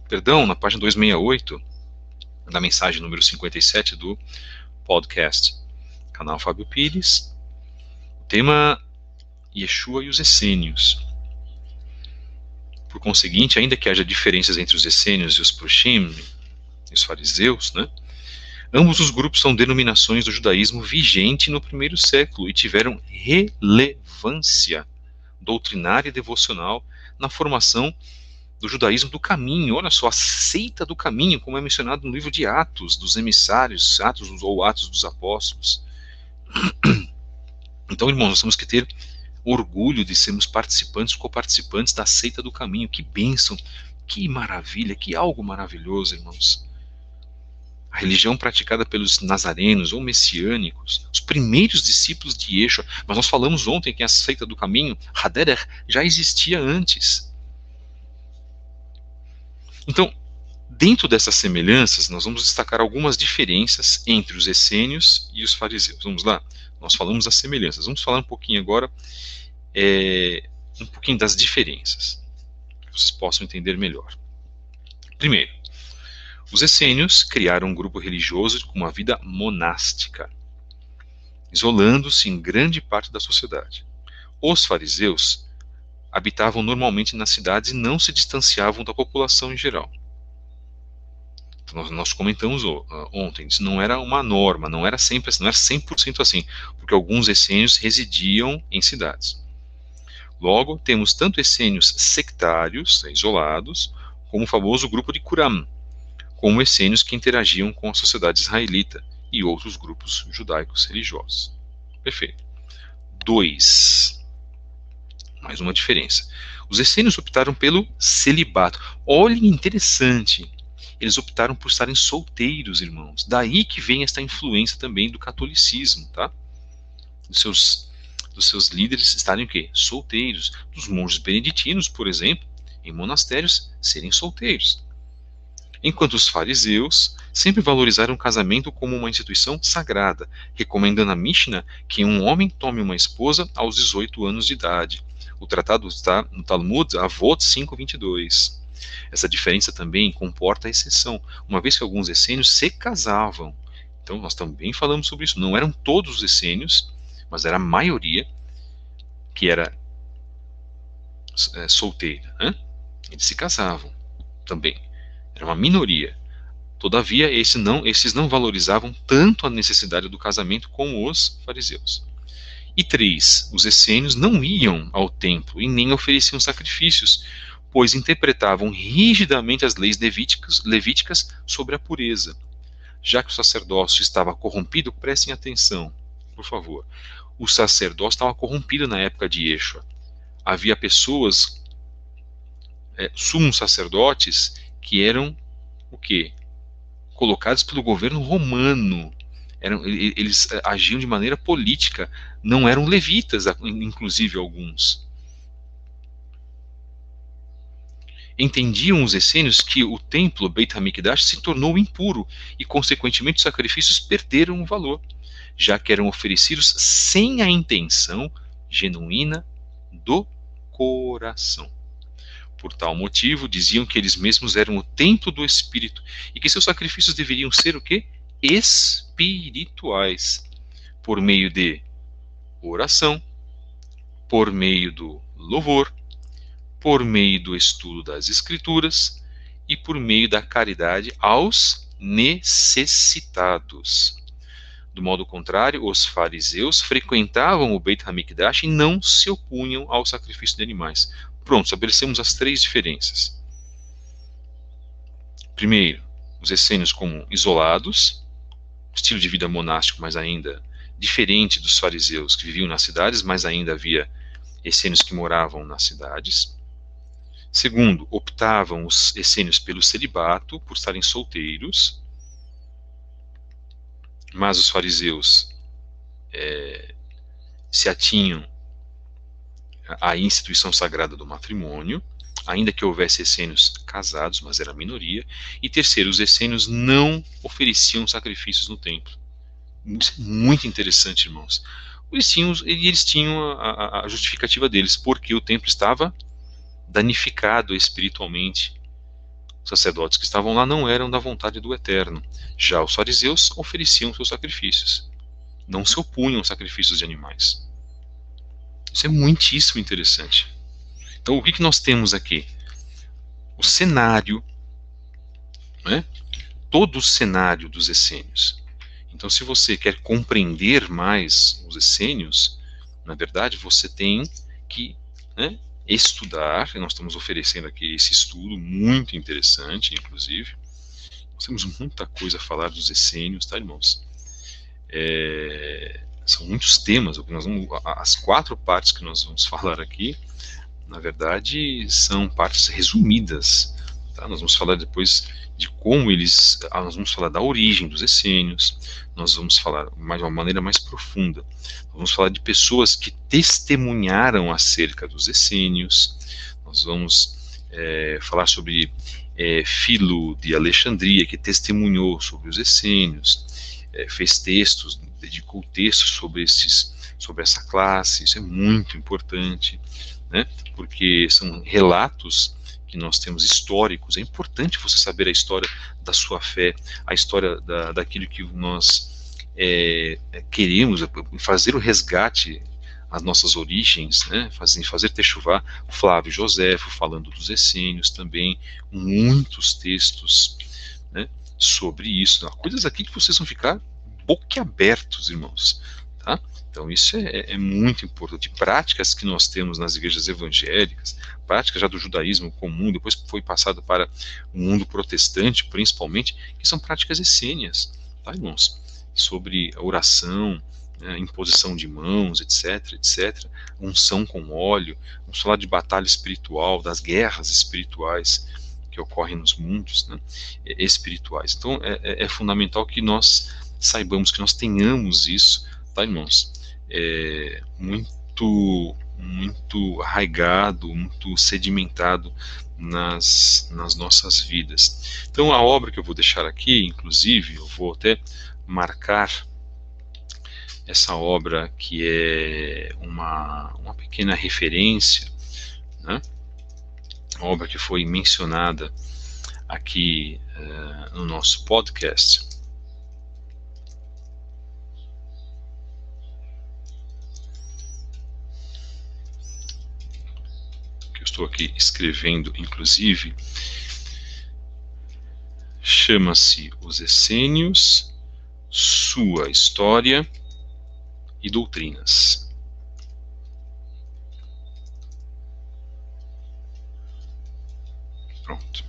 perdão, na página 268, da mensagem número 57 do podcast Canal Fábio Pires, o tema Yeshua e os essênios. Por conseguinte, ainda que haja diferenças entre os essênios e os proshim, e os fariseus, né? Ambos os grupos são denominações do judaísmo vigente no primeiro século e tiveram relevância doutrinária e devocional na formação do judaísmo do caminho. Olha só, a seita do caminho, como é mencionado no livro de Atos, dos emissários, Atos dos Apóstolos. Então, irmãos, nós temos que ter orgulho de sermos participantes, coparticipantes da seita do caminho. Que bênção, que maravilha, que algo maravilhoso, irmãos. A religião praticada pelos nazarenos ou messiânicos, os primeiros discípulos de Yeshua, mas nós falamos ontem que a seita do caminho, Haderech, já existia antes. Então, dentro dessas semelhanças, nós vamos destacar algumas diferenças entre os essênios e os fariseus. Vamos lá? Nós falamos das semelhanças. Vamos falar um pouquinho agora, um pouquinho das diferenças, que vocês possam entender melhor. Primeiro, os essênios criaram um grupo religioso com uma vida monástica, isolando-se em grande parte da sociedade. Os fariseus habitavam normalmente nas cidades e não se distanciavam da população em geral. Então, nós comentamos ontem, isso não era uma norma, não era sempre assim, não era 100% assim, porque alguns essênios residiam em cidades. Logo, temos tanto essênios sectários, isolados, como o famoso grupo de Qumran, como essênios que interagiam com a sociedade israelita e outros grupos judaicos religiosos. Perfeito. 2. Mais uma diferença. Os essênios optaram pelo celibato. Olha, interessante. Eles optaram por estarem solteiros, irmãos. Daí que vem esta influência também do catolicismo, tá? Dos seus líderes estarem o quê? Solteiros. Dos monges beneditinos, por exemplo, em monastérios, serem solteiros. Enquanto os fariseus sempre valorizaram o casamento como uma instituição sagrada, recomendando a Mishnah que um homem tome uma esposa aos 18 anos de idade. O tratado está no Talmud Avot 5:22. Essa diferença também comporta a exceção, uma vez que alguns essênios se casavam. Então nós também falamos sobre isso. Não eram todos os essênios, mas era a maioria que era solteira, né? Eles se casavam também. Era uma minoria. Todavia, esses não valorizavam tanto a necessidade do casamento como os fariseus. E 3. Os essênios não iam ao templo e nem ofereciam sacrifícios, pois interpretavam rigidamente as leis levíticas sobre a pureza. Já que o sacerdócio estava corrompido, prestem atenção, por favor. O sacerdócio estava corrompido na época de Yeshua. Havia pessoas, sumos sacerdotes, que eram o quê? Colocados pelo governo romano. Eles agiam de maneira política, não eram levitas, inclusive alguns. Entendiam os essênios que o templo Beit HaMikdash se tornou impuro e, consequentemente, os sacrifícios perderam o valor, já que eram oferecidos sem a intenção genuína do coração. Por tal motivo, diziam que eles mesmos eram o templo do Espírito e que seus sacrifícios deveriam ser o quê? Espirituais, por meio de oração, por meio do louvor, por meio do estudo das Escrituras e por meio da caridade aos necessitados. Do modo contrário, os fariseus frequentavam o Beit HaMikdash e não se opunham ao sacrifício de animais. Pronto, estabelecemos as 3 diferenças. primeiro, os essênios como isolados, estilo de vida monástico, mas ainda diferente dos fariseus que viviam nas cidades, mas ainda havia essênios que moravam nas cidades. Segundo, optavam os essênios pelo celibato, por estarem solteiros, mas os fariseus se atinham à instituição sagrada do matrimônio, ainda que houvesse essênios casados, mas era a minoria. E terceiro, os essênios não ofereciam sacrifícios no templo. Isso é muito interessante, irmãos. Eles tinham a justificativa deles, porque o templo estava danificado espiritualmente. Os sacerdotes que estavam lá não eram da vontade do Eterno. Já os fariseus ofereciam seus sacrifícios. Não se opunham aos sacrifícios de animais. Isso é muitíssimo interessante. Então, o que nós temos aqui? O cenário, né? Todo o cenário dos essênios. Então, se você quer compreender mais os essênios, na verdade, você tem que, né, estudar, e nós estamos oferecendo aqui esse estudo muito interessante, inclusive. Nós temos muita coisa a falar dos essênios, tá, irmãos? São muitos temas. As 4 partes que nós vamos falar aqui, na verdade, são partes resumidas. Tá? Nós vamos falar depois de como eles... Nós vamos falar da origem dos essênios, nós vamos falar de uma maneira mais profunda. Nós vamos falar de pessoas que testemunharam acerca dos essênios, nós vamos falar sobre Filo de Alexandria, que testemunhou sobre os essênios, fez textos, dedicou textos sobre essa classe. Isso é muito importante, né? Porque são relatos que nós temos históricos. É importante você saber a história da sua fé, a história daquilo que nós queremos, fazer o resgate às nossas origens, né? fazer techuvá. O Flávio Joséfo falando dos essênios também, muitos textos, né, sobre isso. Coisas aqui que vocês vão ficar boquiabertos, irmãos. Tá? Então isso é muito importante. Práticas que nós temos nas igrejas evangélicas, práticas já do judaísmo comum, depois foi passado para o mundo protestante, principalmente, que são práticas essênias, tá, irmãos? Sobre a oração, né, imposição de mãos, etc, etc, unção com óleo. Vamos falar de batalha espiritual, das guerras espirituais que ocorrem nos mundos, né, espirituais. Então é fundamental que nós saibamos, que nós tenhamos isso, tá, irmãos? Muito arraigado, muito sedimentado nas nossas vidas. Então, a obra que eu vou deixar aqui, inclusive, eu vou até marcar essa obra, que é uma pequena referência, né? Uma obra que foi mencionada aqui no nosso podcast. Estou aqui escrevendo, inclusive, chama-se Os Essênios, Sua História e Doutrinas. Pronto.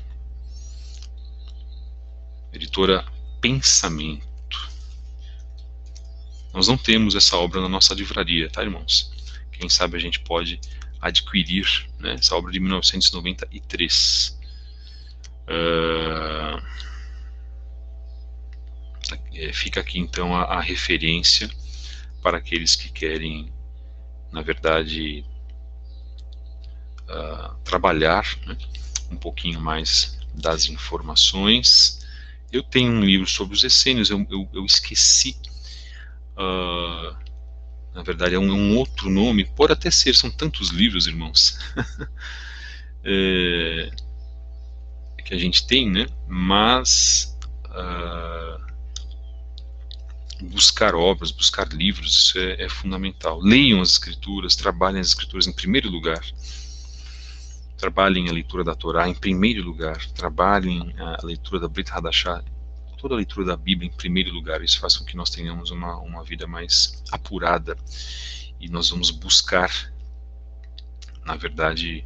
Editora Pensamento. Nós não temos essa obra na nossa livraria, tá, irmãos? Quem sabe a gente pode adquirir, né, essa obra de 1993. Fica aqui então a referência para aqueles que querem, na verdade, trabalhar, né, um pouquinho mais das informações. Eu tenho um livro sobre os essênios, eu esqueci. Na verdade é um outro nome, pode até ser, são tantos livros, irmãos, que a gente tem, né? Mas buscar obras, buscar livros, isso é fundamental. Leiam as escrituras, trabalhem as escrituras em primeiro lugar, trabalhem a leitura da Torá em primeiro lugar, trabalhem a leitura da Brit Hadashah, toda a leitura da Bíblia em primeiro lugar. Isso faz com que nós tenhamos uma vida mais apurada, e nós vamos buscar, na verdade,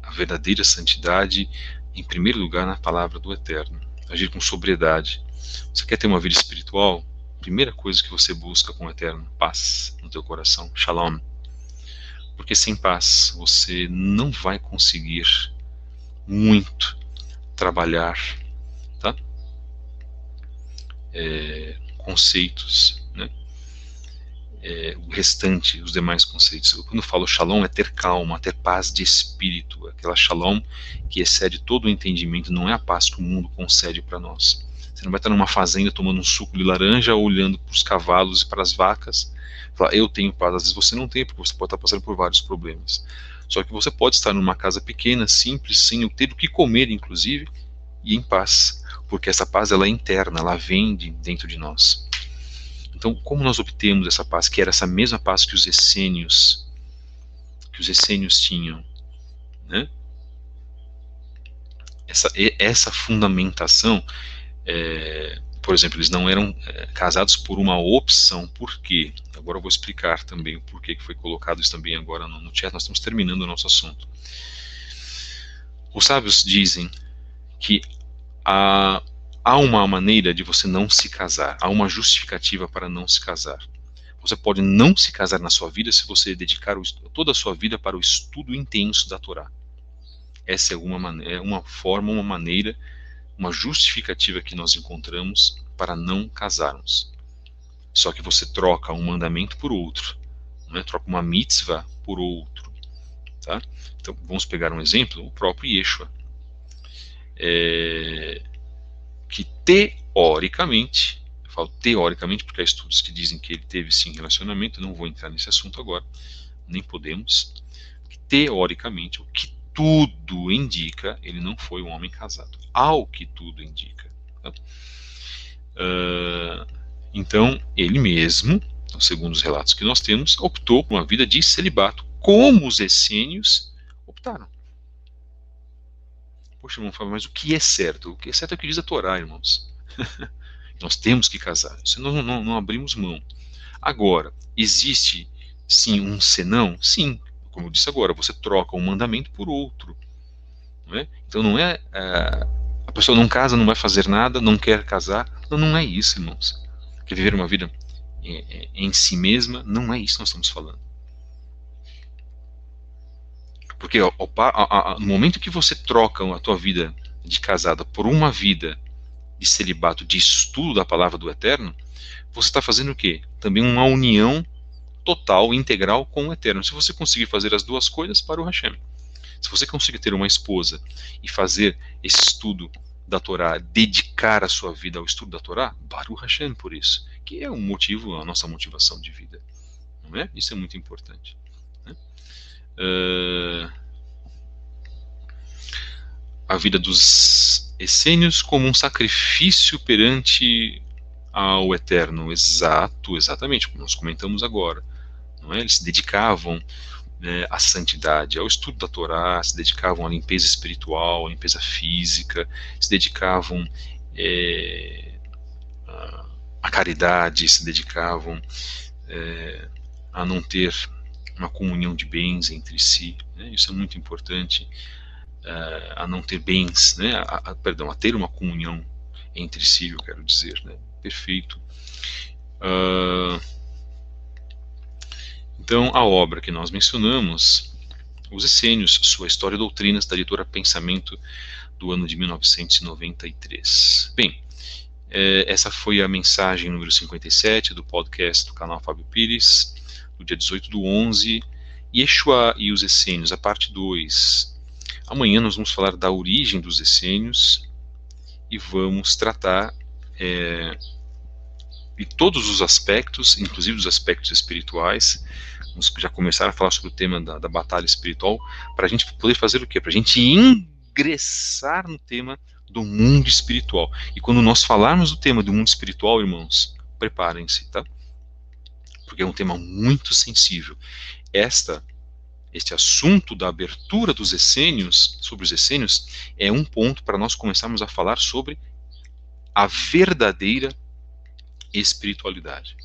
a verdadeira santidade em primeiro lugar na palavra do Eterno, agir com sobriedade. Você quer ter uma vida espiritual? Primeira coisa que você busca com o Eterno, paz no teu coração, shalom. Porque sem paz você não vai conseguir muito trabalhar, tá? Conceitos, né? O restante, os demais conceitos. Quando eu falo shalom, é ter calma, ter paz de espírito, aquela shalom que excede todo o entendimento, não é a paz que o mundo concede para nós. Você não vai estar numa fazenda tomando um suco de laranja, olhando para os cavalos e para as vacas, e falar, eu tenho paz. Às vezes você não tem, porque você pode estar passando por vários problemas. Só que você pode estar numa casa pequena, simples, sem ter o que comer, inclusive, e em paz, porque essa paz ela é interna, ela vem de dentro de nós. Então, como nós obtemos essa paz, que era essa mesma paz que os essênios tinham, né? Essa fundamentação, por exemplo, eles não eram casados por uma opção. Por quê? Agora eu vou explicar também o porquê que foi colocado isso também agora no chat. Nós estamos terminando o nosso assunto. Os sábios dizem que há uma maneira de você não se casar, há uma justificativa para não se casar. Você pode não se casar na sua vida se você dedicar toda a sua vida para o estudo intenso da Torá. Essa é uma forma, uma maneira, uma justificativa que nós encontramos para não casarmos. Só que você troca um mandamento por outro, né? Troca uma mitzvah por outro. Tá? Então, vamos pegar um exemplo, o próprio Yeshua. Que teoricamente, eu falo teoricamente porque há estudos que dizem que ele teve sim relacionamento, eu não vou entrar nesse assunto agora, nem podemos, que teoricamente, o que tudo indica, ele não foi um homem casado, ao que tudo indica. Tá? Então, ele mesmo, segundo os relatos que nós temos, optou por uma vida de celibato, como os essênios optaram. Poxa, irmão, mas o que é certo? O que é certo é o que diz a Torá, irmãos. Nós temos que casar. Isso não abrimos mão. Agora, existe sim um senão? Sim. Como eu disse agora, você troca um mandamento por outro. Não é? Então não é a pessoa não casa, não vai fazer nada, não quer casar. Não é isso, irmãos. Quer viver uma vida em si mesma? Não é isso que nós estamos falando. Porque no momento que você troca a tua vida de casada por uma vida de celibato, de estudo da palavra do Eterno, você está fazendo o quê? Também uma união total, integral com o Eterno. Se você conseguir fazer as duas coisas, para o Hashem. Se você conseguir ter uma esposa e fazer esse estudo da Torá, dedicar a sua vida ao estudo da Torá, Baruch Hashem por isso, que é um motivo, a nossa motivação de vida. Não é? Isso é muito importante. Né? A vida dos essênios como um sacrifício perante ao Eterno. Exatamente, como nós comentamos agora. Não é? Eles se dedicavam à santidade, ao estudo da Torá, se dedicavam à limpeza espiritual, à limpeza física, se dedicavam à caridade, se dedicavam a não ter uma comunhão de bens entre si, né? Isso é muito importante, a não ter bens, né? A ter uma comunhão entre si, eu quero dizer, né? Perfeito. Então, a obra que nós mencionamos, Os Essênios, Sua História e Doutrinas, da editora Pensamento, do ano de 1993. Bem, essa foi a mensagem número 57 do podcast do canal Fábio Pires, do dia 18/11, Yeshua e os Essênios, a parte 2. Amanhã nós vamos falar da origem dos essênios e vamos tratar de todos os aspectos, inclusive os aspectos espirituais. Vamos já começar a falar sobre o tema da batalha espiritual, para a gente poder fazer o quê? Para a gente ingressar no tema do mundo espiritual. E quando nós falarmos do tema do mundo espiritual, irmãos, preparem-se, tá? Porque é um tema muito sensível. Este assunto da abertura dos essênios, sobre os essênios, é um ponto para nós começarmos a falar sobre a verdadeira espiritualidade.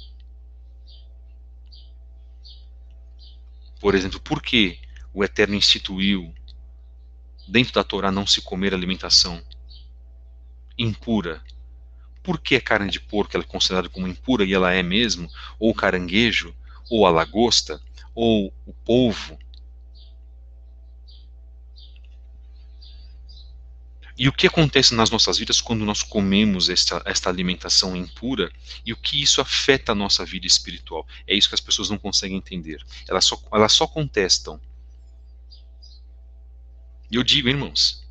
Por exemplo, por que o Eterno instituiu dentro da Torá não se comer alimentação impura. Por que a carne de porco ela é considerada como impura e ela é mesmo? Ou o caranguejo, ou a lagosta, ou o polvo. E o que acontece nas nossas vidas quando nós comemos esta alimentação impura e o que isso afeta a nossa vida espiritual? É isso que as pessoas não conseguem entender. Elas só contestam. E eu digo, irmãos,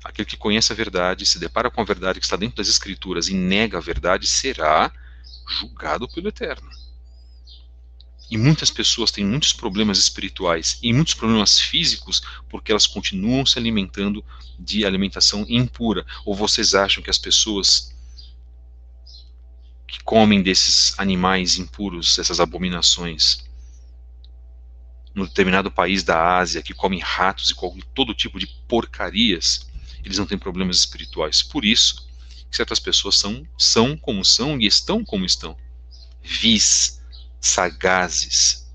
aquele que conhece a verdade, se depara com a verdade que está dentro das Escrituras e nega a verdade, será julgado pelo Eterno. E muitas pessoas têm muitos problemas espirituais e muitos problemas físicos porque elas continuam se alimentando de alimentação impura. Ou vocês acham que as pessoas que comem desses animais impuros, essas abominações, no determinado país da Ásia, que comem ratos e comem todo tipo de porcarias, eles não têm problemas espirituais? Por isso, certas pessoas são como são e estão como estão. Vis, sagazes.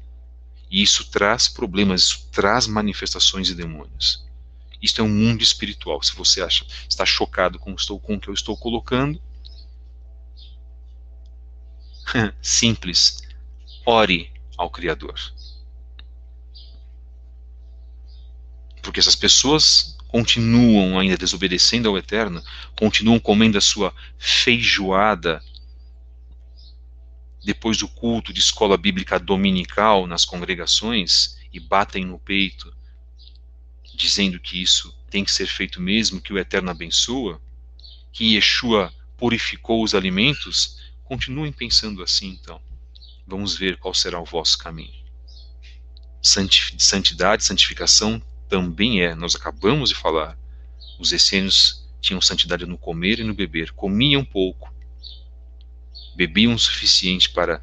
E isso traz problemas, isso traz manifestações de demônios. Isto é um mundo espiritual. Se você está chocado com o que eu estou colocando, simples, ore ao Criador. Porque essas pessoas continuam ainda desobedecendo ao Eterno, continuam comendo a sua feijoada depois do culto de escola bíblica dominical nas congregações e batem no peito, dizendo que isso tem que ser feito mesmo, que o Eterno abençoa, que Yeshua purificou os alimentos, continuem pensando assim então. Vamos ver qual será o vosso caminho. Santidade, santificação também nós acabamos de falar, os essênios tinham santidade no comer e no beber, comiam pouco, bebiam o suficiente para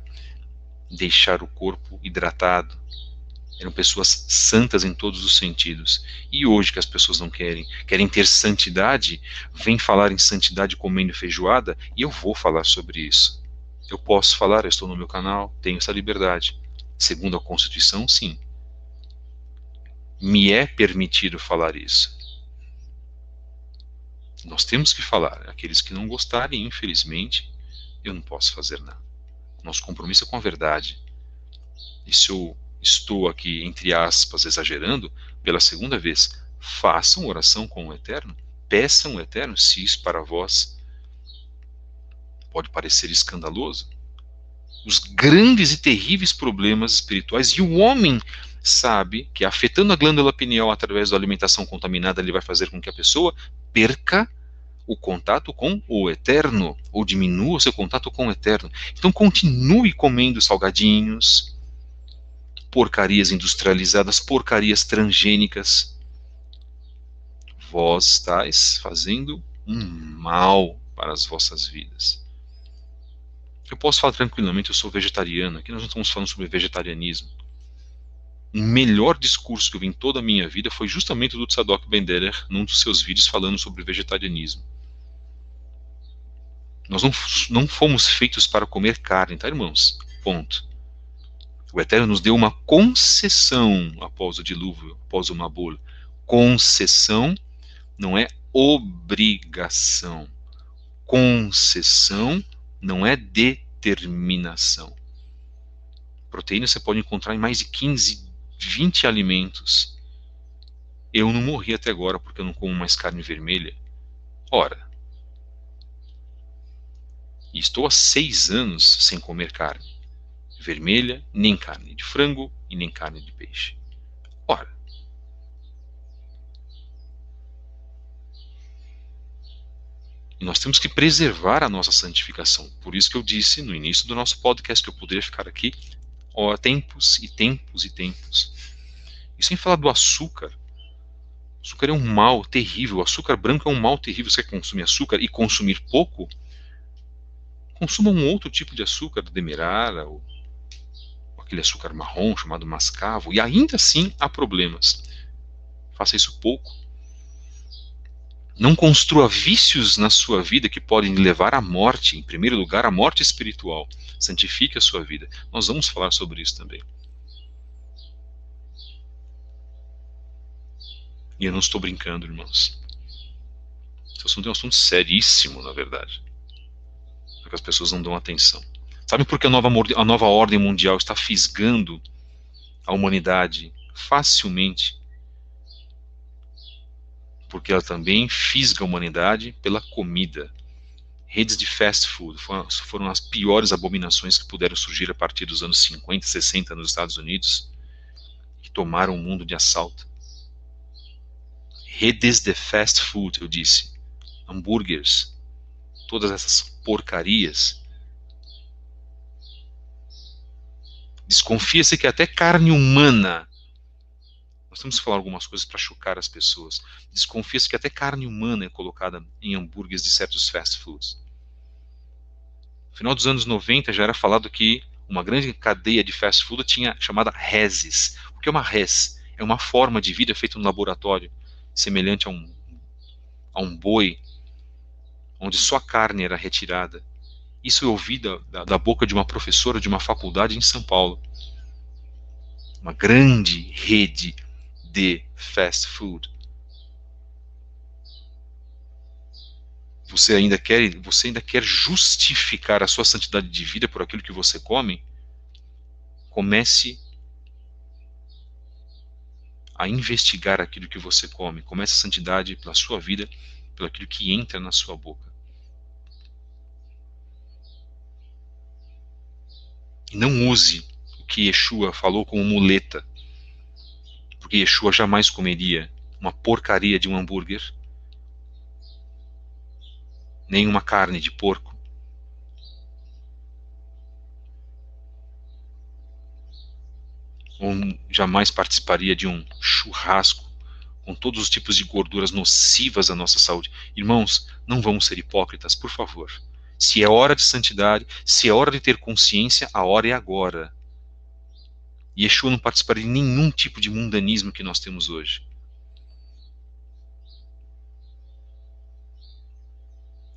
deixar o corpo hidratado, eram pessoas santas em todos os sentidos. E hoje que as pessoas não querem ter santidade, vêm falar em santidade comendo feijoada, e eu vou falar sobre isso. Eu posso falar, eu estou no meu canal, tenho essa liberdade. Segundo a Constituição, sim. Me é permitido falar isso. Nós temos que falar. Aqueles que não gostarem, infelizmente, eu não posso fazer nada. Nosso compromisso é com a verdade. E se eu estou aqui, entre aspas, exagerando, pela segunda vez, façam oração com o Eterno, peçam o Eterno, se isso para vós pode parecer escandaloso. Os grandes e terríveis problemas espirituais, e o homem sabe que afetando a glândula pineal através da alimentação contaminada, ele vai fazer com que a pessoa perca o contato com o Eterno, ou diminua o seu contato com o Eterno. Então continue comendo salgadinhos, porcarias industrializadas, porcarias transgênicas. Vós estáis fazendo um mal para as vossas vidas. Eu posso falar tranquilamente, eu sou vegetariano, aqui nós não estamos falando sobre vegetarianismo. O melhor discurso que eu vi em toda a minha vida foi justamente o do Tzadok Ben-Derer, num dos seus vídeos falando sobre vegetarianismo. Nós não fomos feitos para comer carne, tá, irmãos? Ponto. O Eterno nos deu uma concessão após o dilúvio, após o Mabul. Concessão não é obrigação. Concessão não é determinação. Proteína você pode encontrar em mais de 15, 20 alimentos. Eu não morri até agora porque eu não como mais carne vermelha. Ora, e estou há 6 anos sem comer carne vermelha, nem carne de frango e nem carne de peixe. Ora, e nós temos que preservar a nossa santificação. Por isso que eu disse no início do nosso podcast que eu poderia ficar aqui tempos e tempos e tempos. E sem falar do açúcar. O açúcar é um mal terrível. O açúcar branco é um mal terrível. Você quer consumir açúcar e consumir pouco? Consuma um outro tipo de açúcar, demerara, ou aquele açúcar marrom chamado mascavo, e ainda assim há problemas. Faça isso pouco. Não construa vícios na sua vida que podem levar à morte, em primeiro lugar, à morte espiritual. Santifique a sua vida. Nós vamos falar sobre isso também. E eu não estou brincando, irmãos. Esse assunto é um assunto seríssimo, na verdade. Só que as pessoas não dão atenção. Sabe por que a nova ordem mundial está fisgando a humanidade facilmente? Porque ela também fisga a humanidade pela comida. Redes de fast food foram as piores abominações que puderam surgir a partir dos anos 50 e 60 nos Estados Unidos, que tomaram o mundo de assalto. Redes de fast food, eu disse. Hambúrgueres. Todas essas porcarias. Desconfia-se que até carne humana, nós temos que falar algumas coisas para chocar as pessoas, desconfia-se que até carne humana é colocada em hambúrgueres de certos fast foods. No final dos anos 90 já era falado que uma grande cadeia de fast food tinha chamada reses. O que é uma res? É uma forma de vida feita no laboratório, semelhante a um boi, onde só a carne era retirada. Isso eu ouvi da boca de uma professora de uma faculdade em São Paulo. Uma grande rede de fast food. Você ainda quer justificar a sua santidade de vida por aquilo que você come? Comece a investigar aquilo que você come. Comece a santidade pela sua vida, pelo aquilo que entra na sua boca. E não use o que Yeshua falou como muleta, porque Yeshua jamais comeria uma porcaria de um hambúrguer, nem uma carne de porco. Ou jamais participaria de um churrasco com todos os tipos de gorduras nocivas à nossa saúde. Irmãos, não vamos ser hipócritas, por favor. Se é hora de santidade, se é hora de ter consciência, a hora é agora. Yeshua não participaria de nenhum tipo de mundanismo que nós temos hoje.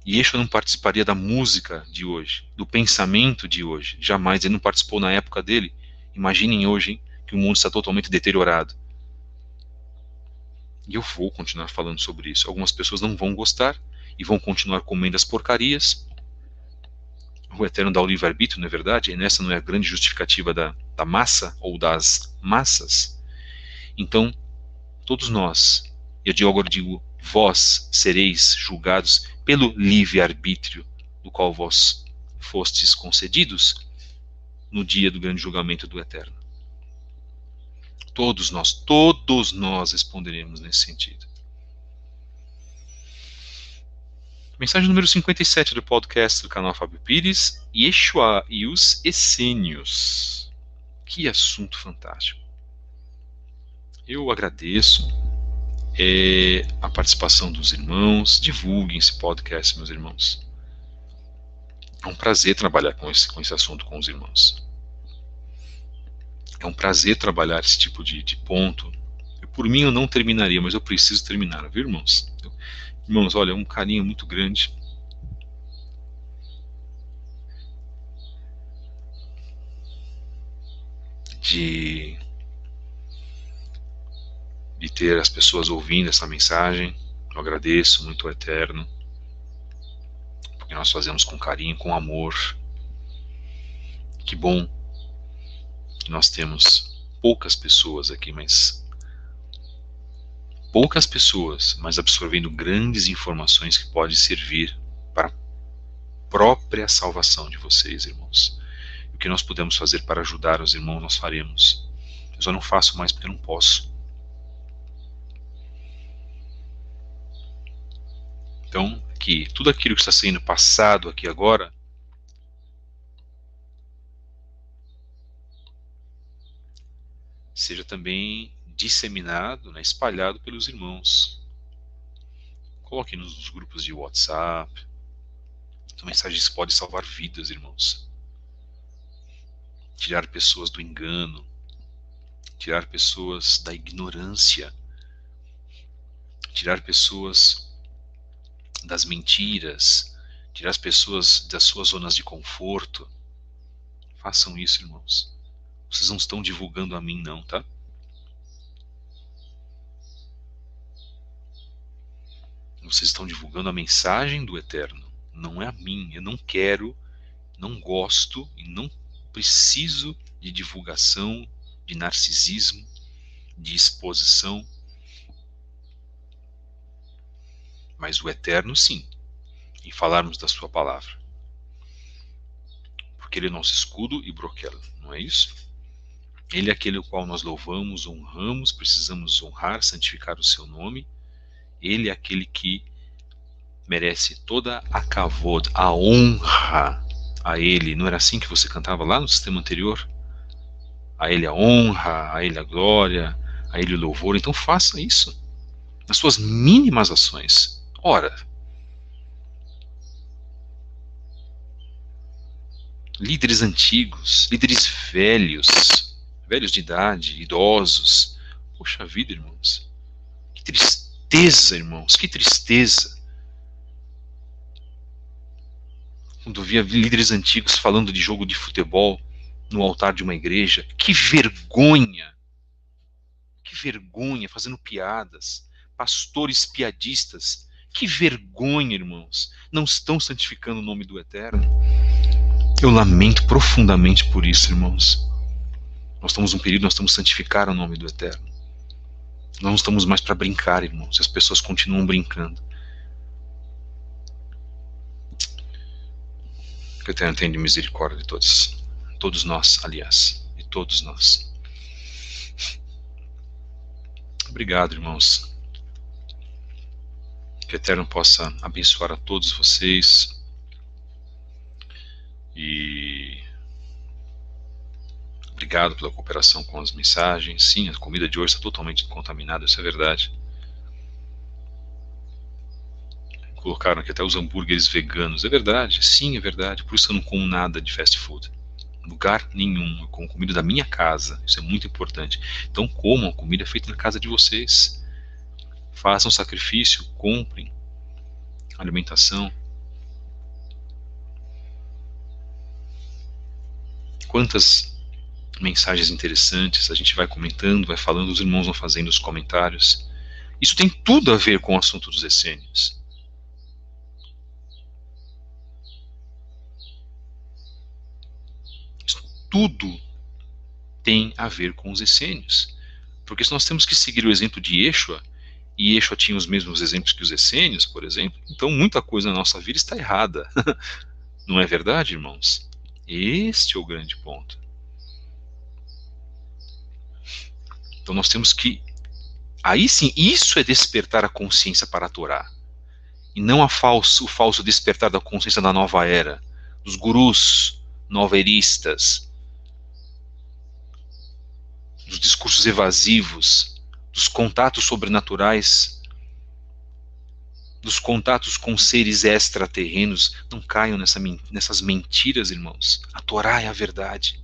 Yeshua não participaria da música de hoje, do pensamento de hoje. Jamais. Ele não participou na época dele. Imaginem hoje, hein, que o mundo está totalmente deteriorado. E eu vou continuar falando sobre isso. Algumas pessoas não vão gostar e vão continuar comendo as porcarias. O Eterno dá o livre-arbítrio, não é verdade? E essa não é a grande justificativa da massa ou das massas. Então, todos nós, e eu agora digo, vós sereis julgados pelo livre-arbítrio do qual vós fostes concedidos no dia do grande julgamento do Eterno. Todos nós responderemos nesse sentido. Mensagem número 57 do podcast do canal Fábio Pires, Yeshua e os essênios. Que assunto fantástico. Eu agradeço a participação dos irmãos. Divulguem esse podcast, meus irmãos. É um prazer trabalhar com esse assunto com os irmãos. É um prazer trabalhar esse tipo de ponto. Por mim eu não terminaria, mas eu preciso terminar, viu, irmãos? Irmãos, olha, é um carinho muito grande. De ter as pessoas ouvindo essa mensagem. Eu agradeço muito ao Eterno, porque nós fazemos com carinho, com amor. Que bom que nós temos poucas pessoas aqui, mas absorvendo grandes informações que podem servir para a própria salvação de vocês, irmãos. O que nós podemos fazer para ajudar os irmãos, nós faremos. Eu só não faço mais porque eu não posso. Então, que tudo aquilo que está sendo passado aqui agora seja também disseminado, né, espalhado pelos irmãos. Coloque nos grupos de WhatsApp. São mensagens que podem salvar vidas, irmãos. Tirar pessoas do engano. Tirar pessoas da ignorância. Tirar pessoas das mentiras. Tirar as pessoas das suas zonas de conforto. Façam isso, irmãos. Vocês não estão divulgando a mim, não, tá? Vocês estão divulgando a mensagem do Eterno, não é a minha. Eu não quero, não gosto e não preciso de divulgação, de narcisismo, de exposição. Mas o Eterno, sim, em falarmos da sua palavra. Porque ele é nosso escudo e broquel, não é isso? Ele é aquele o qual nós louvamos, honramos, precisamos honrar, santificar o seu nome. Ele é aquele que merece toda a kavod, a honra a ele. Não era assim que você cantava lá no sistema anterior? A ele a honra, a ele a glória, a ele o louvor. Então faça isso nas suas mínimas ações. Ora, líderes antigos, líderes velhos, velhos de idade, idosos. Poxa vida, irmãos. Que tristeza, irmãos, que tristeza. Quando via líderes antigos falando de jogo de futebol no altar de uma igreja, que vergonha, fazendo piadas, pastores piadistas, que vergonha, irmãos, não estão santificando o nome do Eterno. Eu lamento profundamente por isso, irmãos. Nós estamos num período, nós estamos santificar o nome do Eterno. Nós não estamos mais para brincar, irmãos, as pessoas continuam brincando. Que o Eterno tenha de misericórdia de todos nós, aliás, de todos nós. Obrigado, irmãos. Que o Eterno possa abençoar a todos vocês. E obrigado pela cooperação com as mensagens. Sim, a comida de hoje está totalmente contaminada, isso é verdade. Colocaram aqui até os hambúrgueres veganos. É verdade, sim, é verdade. Por isso eu não como nada de fast food. Lugar nenhum. Eu como comida da minha casa. Isso é muito importante. Então comam a comida feita na casa de vocês. Façam sacrifício, comprem alimentação. Quantas mensagens interessantes a gente vai comentando, vai falando, os irmãos vão fazendo os comentários. Isso tem tudo a ver com o assunto dos essênios. Tudo tem a ver com os essênios. Porque se nós temos que seguir o exemplo de Yeshua, e Yeshua tinha os mesmos exemplos que os essênios, por exemplo, então muita coisa na nossa vida está errada. Não é verdade, irmãos? Este é o grande ponto. Então nós temos que... Aí sim, isso é despertar a consciência para a Torá. E não o falso despertar da consciência da nova era, dos gurus noveristas, dos discursos evasivos, dos contatos sobrenaturais, dos contatos com seres extraterrenos. Não caiam nessas mentiras, irmãos. A Torá é a verdade.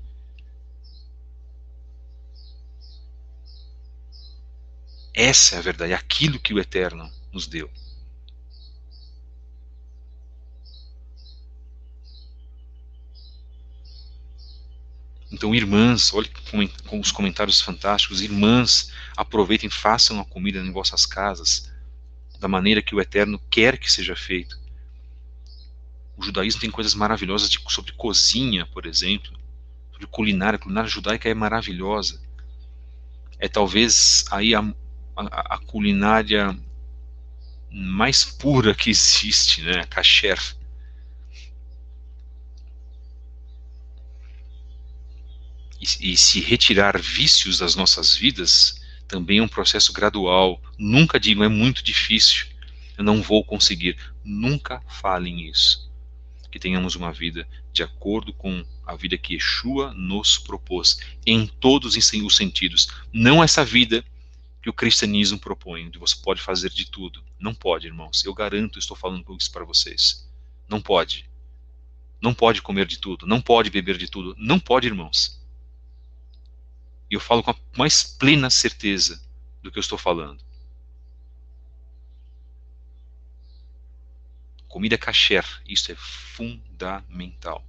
Essa é a verdade, aquilo que o Eterno nos deu. Então, irmãs, olhem com os comentários fantásticos. Irmãs, aproveitem, façam a comida em vossas casas da maneira que o Eterno quer que seja feito. O judaísmo tem coisas maravilhosas sobre cozinha, por exemplo, sobre culinária. A culinária judaica é maravilhosa. É talvez aí a culinária mais pura que existe, né? A kasher. E se retirar vícios das nossas vidas também é um processo gradual. Nunca digam, é muito difícil, eu não vou conseguir. Nunca falem isso. Que tenhamos uma vida de acordo com a vida que Yeshua nos propôs, em todos os sentidos. Não essa vida que o cristianismo propõe, onde você pode fazer de tudo. Não pode, irmãos. Eu garanto, estou falando isso para vocês. Não pode. Não pode comer de tudo. Não pode beber de tudo. Não pode, irmãos. E eu falo com a mais plena certeza do que eu estou falando. Comida kasher, isso é fundamental.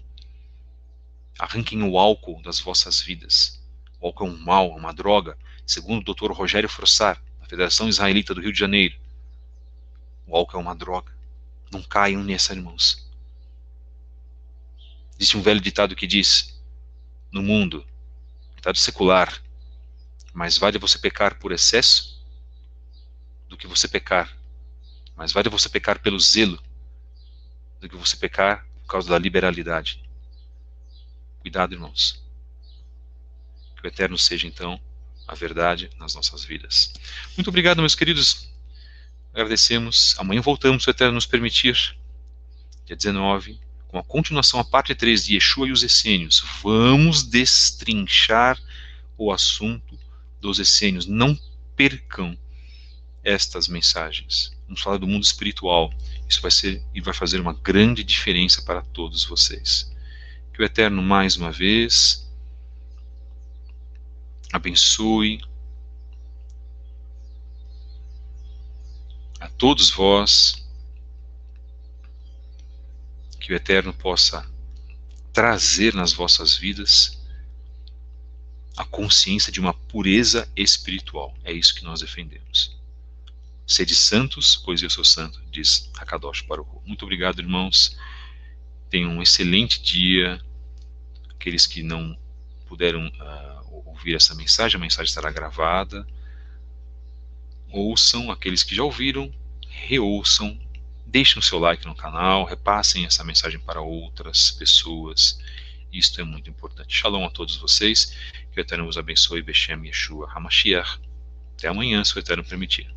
Arranquem o álcool das vossas vidas. O álcool é um mal, é uma droga. Segundo o Dr. Rogério Frossard, da Federação Israelita do Rio de Janeiro, O álcool é uma droga. Não caiam nessa, irmãos. Existe um velho ditado que diz, no mundo, ditado secular, mais vale você pecar por excesso do que você pecar. Mais vale você pecar pelo zelo do que você pecar por causa da liberalidade. Cuidado, irmãos. Que o Eterno seja, então, a verdade nas nossas vidas. Muito obrigado, meus queridos. Agradecemos. Amanhã voltamos, se o Eterno nos permitir. Dia 19, com a continuação, a parte 3 de Yeshua e os essênios. Vamos destrinchar o assunto dos essênios. Não percam estas mensagens. Vamos falar do mundo espiritual. Isso vai ser e vai fazer uma grande diferença para todos vocês. Que o Eterno, mais uma vez, abençoe a todos vós. Que o Eterno possa trazer nas vossas vidas a consciência de uma pureza espiritual. É isso que nós defendemos. Sede santos, pois eu sou santo, diz Hakadosh Baruch Hu. Muito obrigado, irmãos. Tenham um excelente dia. Aqueles que não puderam ouvir essa mensagem, a mensagem estará gravada. Ouçam, aqueles que já ouviram, reouçam. Deixem o seu like no canal, repassem essa mensagem para outras pessoas. Isto é muito importante. Shalom a todos vocês. Que o Eterno vos abençoe. Beshem Yeshua HaMashiach. Até amanhã, se o Eterno permitir.